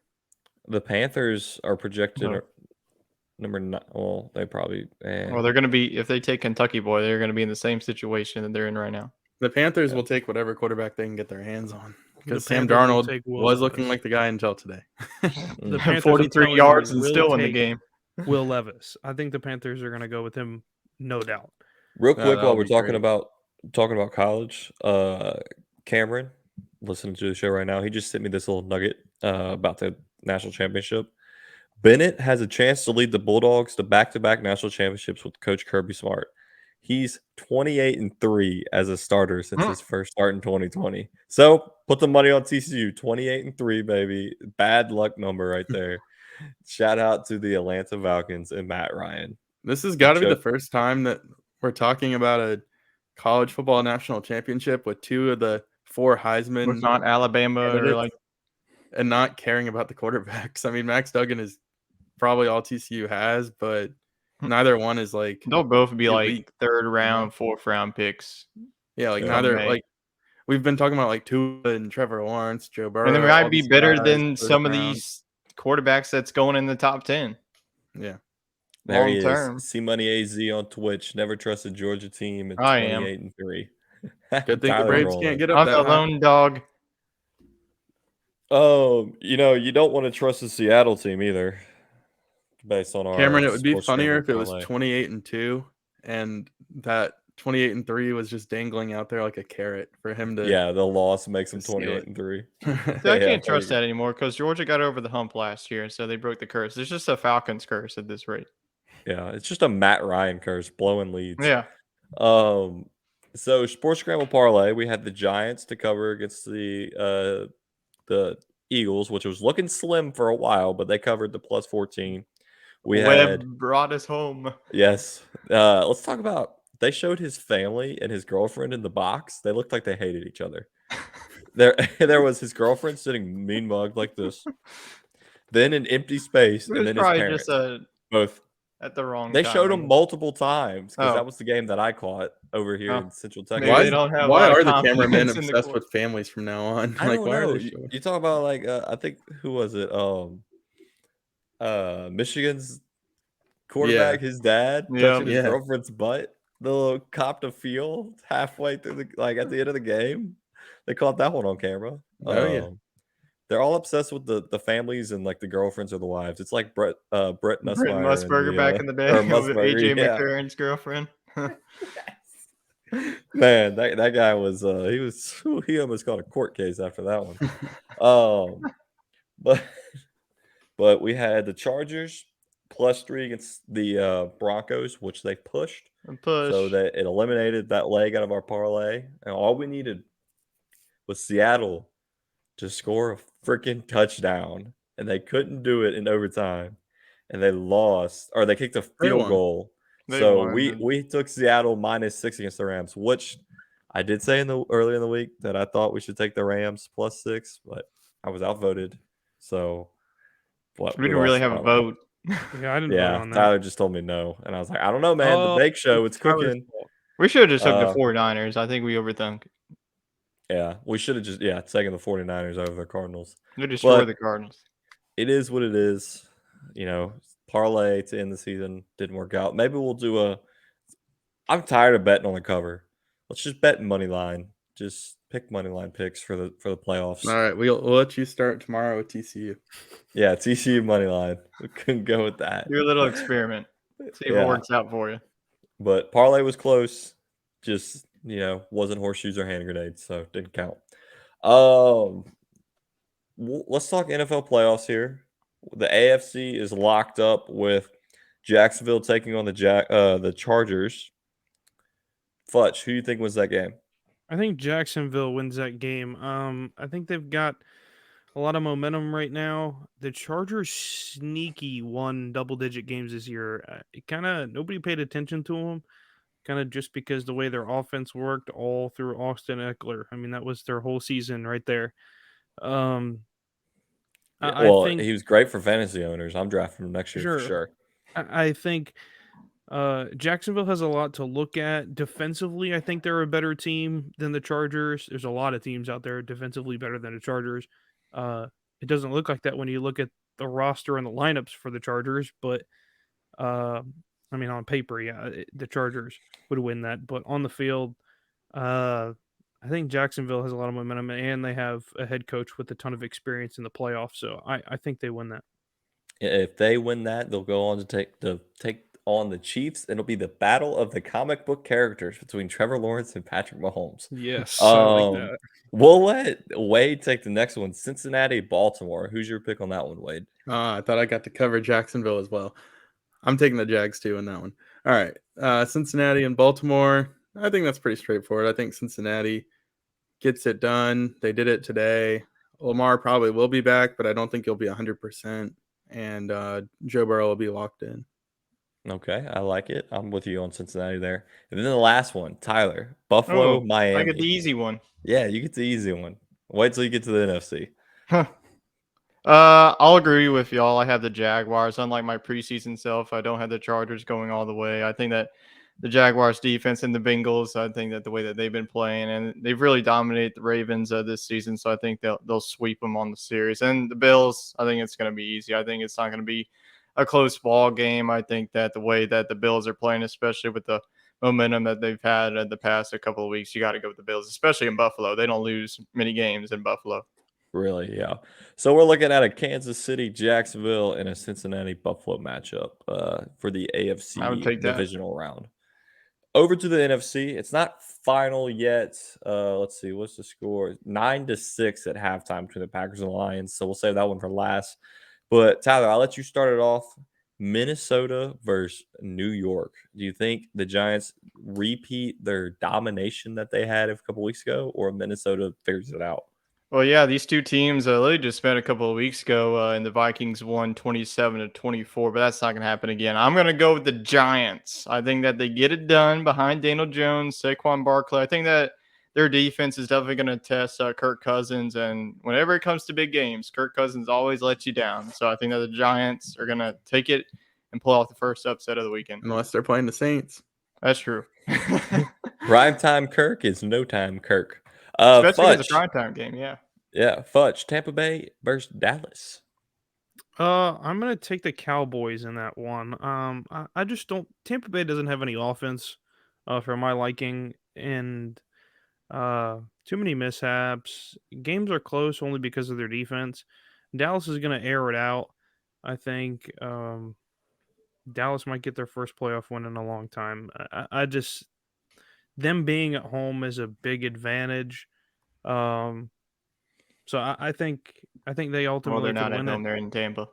The Panthers are projected No. number 9. Well, they probably. Well, they're going to be, if they take Kentucky boy, they're going to be in the same situation that they're in right now. The Panthers will take whatever quarterback they can get their hands on because The Sam Panthers will Darnold take Will was looking Levis. like the guy until today. The Panthers, I'm 43 telling yards you, and will still in the take game. Will Levis. I think the Panthers are going to go with him, no doubt. Real quick, while that'll we're be talking great. about college, Cameron, listening to the show right now, he just sent me this little nugget about the national championship. Bennett has a chance to lead the Bulldogs to back-to-back national championships with Coach Kirby Smart. He's 28-3 as a starter since his first start in 2020. So put the money on TCU. 28-3, baby. Bad luck number right there. Shout out to the Atlanta Falcons and Matt Ryan. This has got to be the Joke. first time that we're talking about a college football national championship with 2 of the 4 Heisman It's not Alabama or candidates like and not caring about the quarterbacks. I mean, Max Duggan is probably all TCU has, but neither one is like they'll both be like elite. third round, fourth round picks. Yeah, like Yeah. neither May. like we've been talking about like Tua and Trevor Lawrence, Joe Burrow, And they all might be these better guys, than first some of round. these quarterbacks that's going in the top 10 Yeah. There long he is. term. C Money AZ on Twitch. Never trust a Georgia team at I am. 28-3. Good thing the Tyler Braves Rowland. can't get up I'm that the high. lone dog. You don't want to trust the Seattle team either, based on our Cameron, it would be sports funnier scramble if it was parlay. 28-2 and that 28-3 was just dangling out there like a carrot for him to Yeah, the loss makes them to steal it. 28-3. See, I can't trust that anymore because Georgia got over the hump last year, so they broke the curse. It's just a Falcons curse at this rate. Yeah, it's just a Matt Ryan curse, blowing leads. Yeah. So sports scramble parlay, we had the Giants to cover against the Eagles, which was looking slim for a while, but they covered the plus 14. We Webb had brought us home. yes. Let's talk about. They showed his family and his girlfriend in the box. They looked like they hated each other. There was his girlfriend sitting mean mugged like this. Then an empty space, It and was then his probably parents. just Both. at the wrong They time. showed I him guess. multiple times because Oh. that was the game that I caught over here Oh. in Central Texas. Maybe they don't have a why lot of are the cameramen confidence in the obsessed court. with families from now on? I Like, don't why know. are they showing? You talk about like I think who was it? Michigan's quarterback, his dad Yeah. touching his Yeah. girlfriend's butt. The little cop to field halfway through at the end of the game. They caught that one on camera. Oh, yeah. They're all obsessed with the families and like the girlfriends or the wives. It's like Brett Brent Nussmeier Musburger and back in the day or with Musburger, AJ yeah. McCarron's girlfriend. Man, that guy was he almost got a court case after that one. But we had the Chargers +3 against the Broncos, which they pushed. Push. So that it eliminated that leg out of our parlay. And all we needed was Seattle to score a freaking touchdown. And they couldn't do it in overtime. And they lost, or they kicked a field won. goal. They So won, man. we took Seattle -6 against the Rams, which I did say earlier in the week that I thought we should take the Rams +6, but I was outvoted. So what? We didn't really lost have a by, vote. Yeah, I didn't vote yeah, on that. Tyler just told me no, and I was like, I don't know, man. The Oh, bake show, it's Tyler's cooking. fault. We should have just took the Uh, 49ers. I think we overthink. Yeah, we should have just taken the 49ers over the Cardinals. They destroy But the Cardinals. it is what it is. parlay to end the season didn't work out. Maybe we'll do I'm tired of betting on the cover. Let's just bet money line. Just pick money line picks for the playoffs. All right, we'll let you start tomorrow with TCU. Yeah, TCU money line. We couldn't go with that. Do a little experiment. See if it works out for you. But parlay was close. Just wasn't horseshoes or hand grenades, so didn't count. Let's talk NFL playoffs here. The AFC is locked up with Jacksonville taking on the Chargers. Futch, who do you think wins that game? I think Jacksonville wins that game. I think they've got a lot of momentum right now. The Chargers sneaky won double-digit games this year. Nobody paid attention to them, kind of just because the way their offense worked all through Austin Eckler. I mean, that was their whole season right there. I think he was great for fantasy owners. I'm drafting him next year for Sure. sure. I think Jacksonville has a lot to look at. Defensively, I think they're a better team than the Chargers. There's a lot of teams out there defensively better than the Chargers. It doesn't look like that when you look at the roster and the lineups for the Chargers, but I mean, on paper, yeah, the Chargers would win that. But on the field, I think Jacksonville has a lot of momentum, and they have a head coach with a ton of experience in the playoffs. So I think they win that. If they win that, they'll go on to take on the Chiefs. It'll be the battle of the comic book characters between Trevor Lawrence and Patrick Mahomes. Yes, I like that. We'll let Wade take the next one. Cincinnati, Baltimore. Who's your pick on that one, Wade? I thought I got to cover Jacksonville as well. I'm taking the Jags too in that one. All right, Cincinnati and Baltimore. I think that's pretty straightforward. I think Cincinnati gets it done. They did it today. Lamar probably will be back, but I don't think he'll be 100%. And Joe Burrow will be locked in. Okay, I like it. I'm with you on Cincinnati there. And then the last one, Tyler, Buffalo, Miami. I get the easy one. Yeah, you get the easy one. Wait till you get to the NFC. I'll agree with y'all. I have the Jaguars. Unlike my preseason self, I don't have the Chargers going all the way. I think that the Jaguars defense and the Bengals, I think that the way that they've been playing, and they've really dominated the Ravens this season. So I think they'll sweep them on the series. And the Bills, I think it's going to be easy. I think it's not going to be a close ball game. I think that the way that the Bills are playing, especially with the momentum that they've had in the past a couple of weeks, you got to go with the Bills, especially in Buffalo. They don't lose many games in Buffalo. Really, yeah. So we're looking at a Kansas City, Jacksonville, and a Cincinnati Buffalo matchup for the AFC I would take that. divisional round. Over to the NFC. It's not final yet. Let's see. What's the score? 9-6 at halftime between the Packers and the Lions. So we'll save that one for last. But Tyler, I'll let you start it off. Minnesota versus New York. Do you think the Giants repeat their domination that they had a couple weeks ago, or Minnesota figures it out? Well, yeah, these two teams literally just met a couple of weeks ago, and the Vikings won 27-24, but that's not going to happen again. I'm going to go with the Giants. I think that they get it done behind Daniel Jones, Saquon Barkley. I think that their defense is definitely going to test Kirk Cousins, and whenever it comes to big games, Kirk Cousins always lets you down. So I think that the Giants are going to take it and pull off the first upset of the weekend. Unless they're playing the Saints. That's true. Primetime Kirk is no time Kirk. Especially Fudge. as a primetime game, yeah. Yeah, Fudge, Tampa Bay versus Dallas. I'm gonna take the Cowboys in that one. I just don't. Tampa Bay doesn't have any offense, for my liking, and too many mishaps. Games are close only because of their defense. Dallas is gonna air it out. I think Dallas might get their first playoff win in a long time. I just them being at home is a big advantage. So I think they ultimately. Well, they're not could at win home. it. They're in Tampa.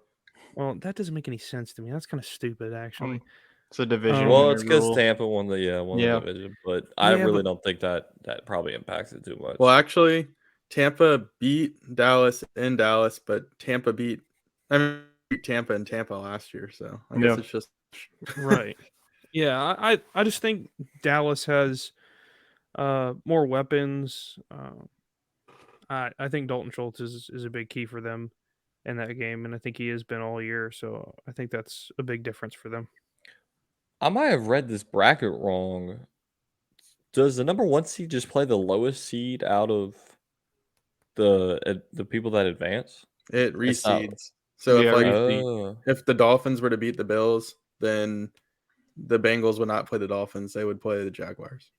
Well, that doesn't make any sense to me. That's kind of stupid, actually. It's a division. Well, it's because rule. Tampa won the division, but I really don't think that probably impacts it too much. Well, actually, Tampa beat Dallas in Dallas, but Tampa beat Tampa in Tampa last year. So I guess it's just right. Yeah, I just think Dallas has more weapons. I think Dalton Schultz is a big key for them in that game, and I think he has been all year. So I think that's a big difference for them. I might have read this bracket wrong. Does the number 1 seed just play the lowest seed out of the people that advance? it reseeds. So Yeah, if the Dolphins were to beat the Bills, then the Bengals would not play the Dolphins. They would play the Jaguars.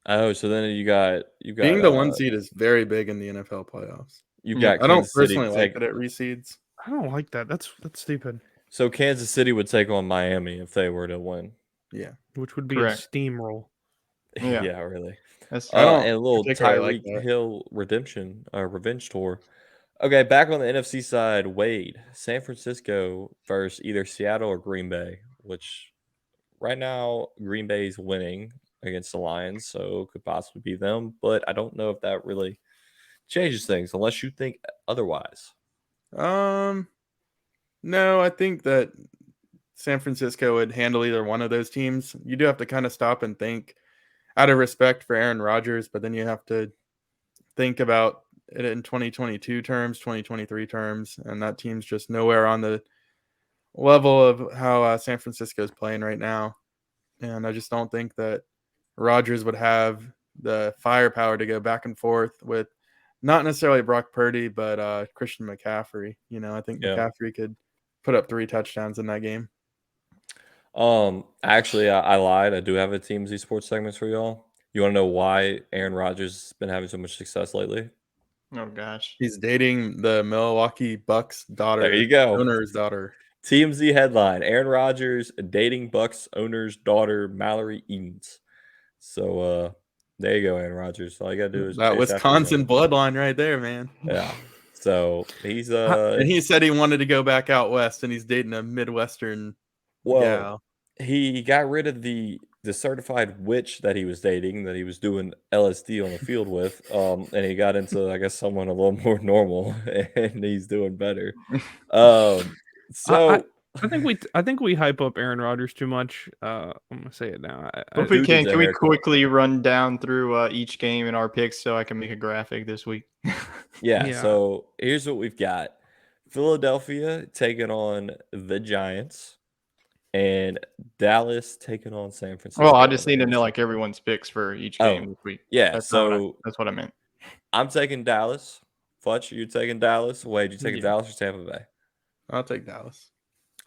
So then you got Being the 1 seed is very big in the NFL playoffs. you got I don't Kansas City personally like take. that it reseeds. I don't like that. That's stupid. So Kansas City would take on Miami if they were to win. Yeah. Which would be Correct. a steamroll. Yeah. Yeah, really. That's I don't And a little particularly like Tyreek that. Hill revenge tour. Okay, back on the NFC side, Wade, San Francisco versus either Seattle or Green Bay, which right now Green Bay's winning against the Lions, so it could possibly be them, but I don't know if that really changes things unless you think otherwise. No, I think that San Francisco would handle either one of those teams. You do have to kind of stop and think out of respect for Aaron Rodgers, but then you have to think about it in 2022 terms, 2023 terms, and that team's just nowhere on the level of how San Francisco is playing right now. And I just don't think that Rodgers would have the firepower to go back and forth with not necessarily Brock Purdy, but Christian McCaffrey. I think Yeah. McCaffrey could put up 3 touchdowns in that game. Actually, I lied. I do have a TMZ sports segments for y'all. You want to know why Aaron Rodgers has been having so much success lately? Oh gosh. He's dating the Milwaukee Bucks daughter. There you go. Owner's daughter. TMZ headline: Aaron Rodgers dating Bucks owner's daughter Mallory Edens. So there you go, Aaron Rodgers. All you gotta do is That chase after Wisconsin him. bloodline right there, man. Yeah. So he's And he said he wanted to go back out west, and he's dating a Midwestern gal. he got rid of the certified witch that he was dating, that he was doing LSD on the field with, and he got into, I guess, someone a little more normal, and he's doing better. So I think we hype up Aaron Rodgers too much. I'm gonna say it now. If we Dude can, needs a can we haircut. quickly run down through each game in our picks so I can make a graphic this week? yeah, Yeah. so here's what we've got: Philadelphia taking on the Giants, and Dallas taking on San Francisco. Well, I just need to know like everyone's picks for each game this week. Yeah, That's so what I meant. I'm taking Dallas. Fletch, you're taking Dallas. Wade, you taking Yeah. Dallas or Tampa Bay? I'll take Dallas.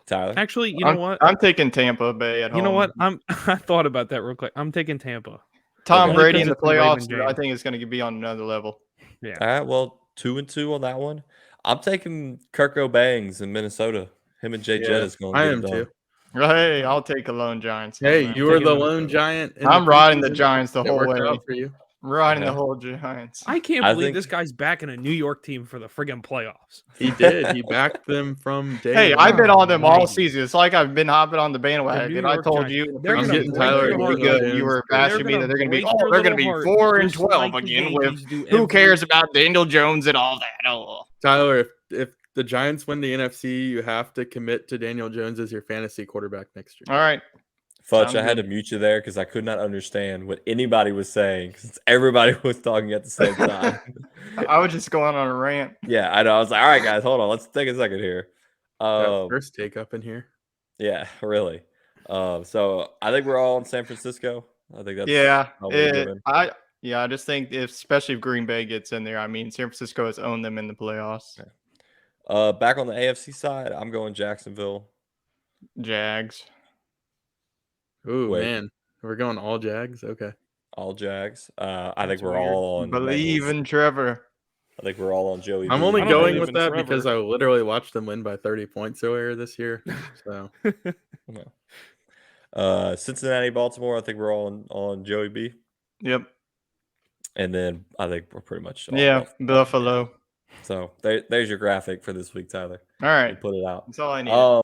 Tyler? Actually, you know what? I'm taking Tampa Bay at home. You know what? I thought about that real quick. I'm taking Tampa. Tom Okay. Brady in Because the it's the playoffs, Raymond I James. think it's going to be on another level. Yeah. All right, well, 2-2 on that one. I'm taking Kirk O'Bangs in Minnesota. Him and Jay Yeah, Jett is going to I get it am done. too. Hey, I'll take a lone Giants. Hey, man. you were taking the them. lone giant. in I'm the riding the preseason. Giants the It whole worked way. out for you. Riding Yeah. the whole Giants. I can't I believe think- this guy's backing a New York team for the friggin' playoffs. He did. He backed them from day Hey, one. I've been on them all Almighty. season. It's like I've been hopping on the The bandwagon. New I York told Giants. you They're I'm gonna getting break Tyler your to heart. Julio good. You Jones were trade. bashing me that they're going to be break your they're going to little be heart, 4 and just 12 like the again with Yankees do who every cares about Daniel Jones and all that. Oh. Tyler, if the Giants win the NFC, you have to commit to Daniel Jones as your fantasy quarterback next year. All right. Fletch, Sounds I had to good. mute you there because I could not understand what anybody was saying since everybody was talking at the same time. I was just going on a rant. Yeah, I know. I was like, all right, guys, hold on. Let's take a second here. That first take up in here. Yeah, really. So I think we're all in San Francisco. I think that's Yeah. probably a given. I just think especially if Green Bay gets in there. I mean, San Francisco has owned them in the playoffs. Back on the AFC side, I'm going Jacksonville. Jags. Ooh, Wait. man. We're going all Jags? Okay. All Jags. I think That's we're weird. all on Believe Bengals. in Trevor. I think we're all on Joey. I'm B. only I don't going believe with in that Trevor. because I literally watched them win by 30 points earlier this year. So Cincinnati, Baltimore. I think we're all on Joey B. Yep. And then I think we're pretty much all Yeah. Buffalo. Buffalo. So there's your graphic for this week, Tyler. All right. We'll put it out. That's all I need. A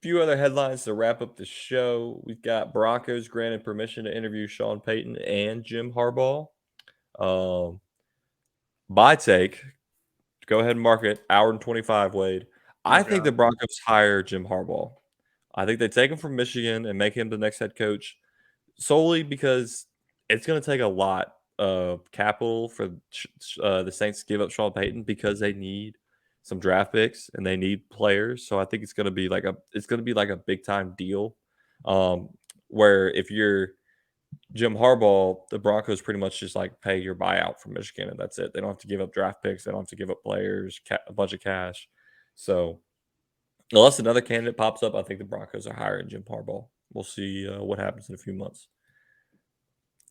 few other headlines to wrap up the show. We've got Broncos granted permission to interview Sean Payton and Jim Harbaugh. My take, go ahead and mark it, hour and 25, Wade. I think the Broncos hire Jim Harbaugh. I think they take him from Michigan and make him the next head coach solely because it's going to take a lot of capital for the Saints to give up Sean Payton because they need some draft picks and they need players. So I think it's going to be like a big time deal, where if you're Jim Harbaugh, the Broncos pretty much just like pay your buyout from Michigan, and that's it. They don't have to give up draft picks. They don't have to give up players, a bunch of cash. So unless another candidate pops up, I think the Broncos are hiring Jim Harbaugh. We'll see what happens in a few months.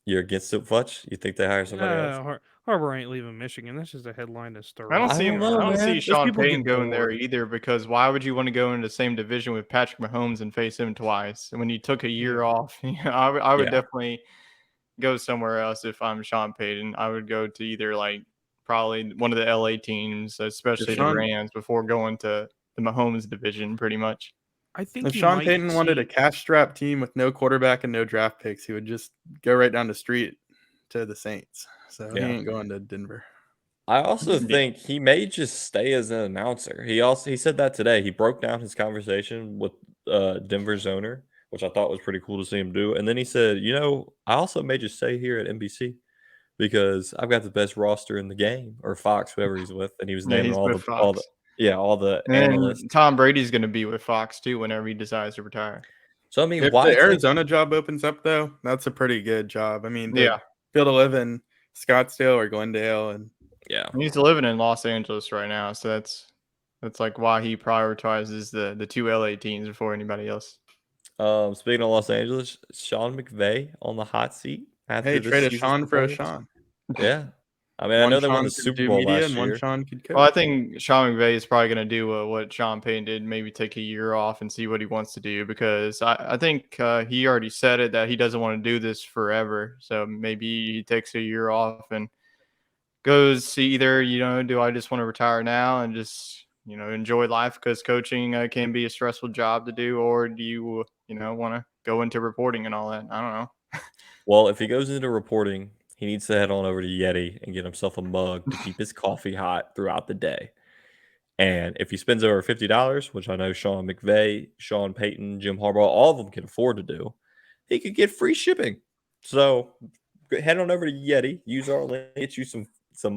You're against it, Futch? You think they hire somebody else? Harbour ain't leaving Michigan. That's just a headline to stir. I don't up. see don't him. know, I don't see man. Those Sean people Payton get going there bored. either, because why would you want to go into the same division with Patrick Mahomes and face him twice? And when you took a year off, I would Yeah. definitely go somewhere else if I'm Sean Payton. I would go to either like probably one of the LA teams, especially the Sean- Rams, before going to the Mahomes division, pretty much. I think If you Sean might Payton wanted a see- cash-strapped team with no quarterback and no draft picks, he would just go right down the street to the Saints. So Yeah. he ain't going to Denver. I also think he may just stay as an announcer. He said that today. He broke down his conversation with Denver's owner, which I thought was pretty cool to see him do. And then he said, I also may just stay here at NBC because I've got the best roster in the game, or Fox, whoever he's with. And he was Yeah, naming he's all with the Fox. all the And analysts. Tom Brady's going to be with Fox too whenever he decides to retire. So I mean, If why the take- Arizona job opens up, though, that's a pretty good job. I mean, Yeah. be able to live in Scottsdale or Glendale, and Yeah. He's living in Los Angeles right now, so that's like why he prioritizes the two LA teams before anybody else. Speaking of Los Angeles, Sean McVay on the hot seat after hey, this trade a season's Sean for a performance. Sean. Yeah. I mean, I know they won the could Super do Bowl media last and year. one Sean could coach. Well, I think Sean McVay is probably going to do what Sean Payton did, maybe take a year off and see what he wants to do, because I think he already said it that he doesn't want to do this forever. So maybe he takes a year off and goes either, do I just want to retire now and just, enjoy life, because coaching can be a stressful job to do, or do you, want to go into reporting and all that? I don't know. Well, if he goes into reporting, he needs to head on over to Yeti and get himself a mug to keep his coffee hot throughout the day. And if he spends over $50, which I know Sean McVay, Sean Payton, Jim Harbaugh, all of them can afford to do, he could get free shipping. So head on over to Yeti, use our link, get you some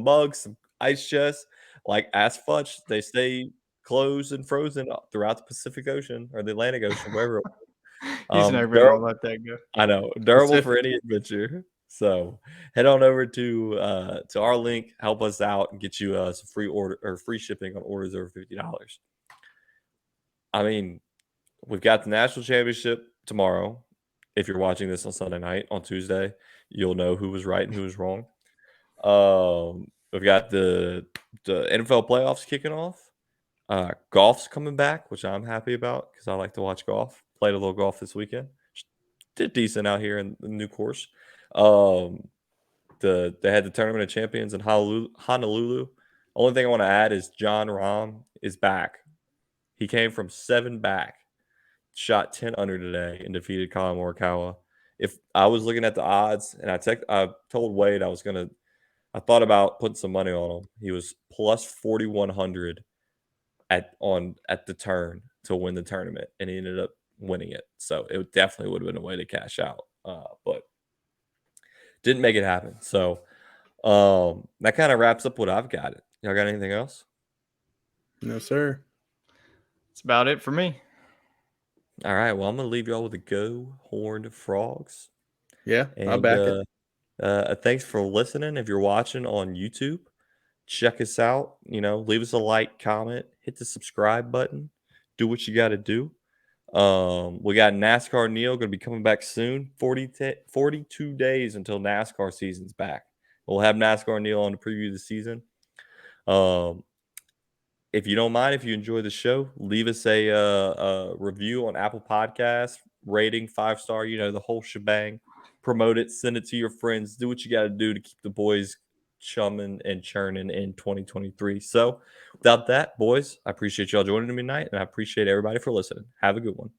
mugs, some ice chests. Like Ask Futch, they stay closed and frozen throughout the Pacific Ocean or the Atlantic Ocean, wherever. He's never going to let that go. I know, durable for any adventure. So head on over to our link, help us out, and get you some free order or free shipping on orders over $50. I mean, we've got the national championship tomorrow. If you're watching this on Sunday night, on Tuesday, you'll know who was right and who was wrong. We've got the NFL playoffs kicking off. Golf's coming back, which I'm happy about because I like to watch golf. Played a little golf this weekend. Did decent out here in the new course. They had the Tournament of Champions in Honolulu. Only thing I want to add is John Rahm is back. He came from 7 back, shot 10 under today, and defeated Colin Morikawa. If I was looking at the odds, and I told Wade I thought about putting some money on him. He was plus 4,100 at the turn to win the tournament, and he ended up winning it. So it definitely would have been a way to cash out, but didn't make it happen. So that kind of wraps up what I've got. Y'all got anything else? No, sir. That's about it for me. All right. Well, I'm gonna leave y'all with the Go Horned Frogs. Yeah, I'll And back it. thanks for listening. If you're watching on YouTube, check us out. Leave us a like, comment, hit the subscribe button, do what you got to do. We got NASCAR Neil going to be coming back soon. 42 days until NASCAR season's back. We'll have NASCAR Neil on to preview the season. If you don't mind, if you enjoy the show, leave us a review on Apple Podcasts, rating 5-star, the whole shebang. Promote it, send it to your friends. Do what you got to do to keep the boys chumming and churning in 2023. So without that, boys, I appreciate y'all joining me tonight, and I appreciate everybody for listening. Have a good one.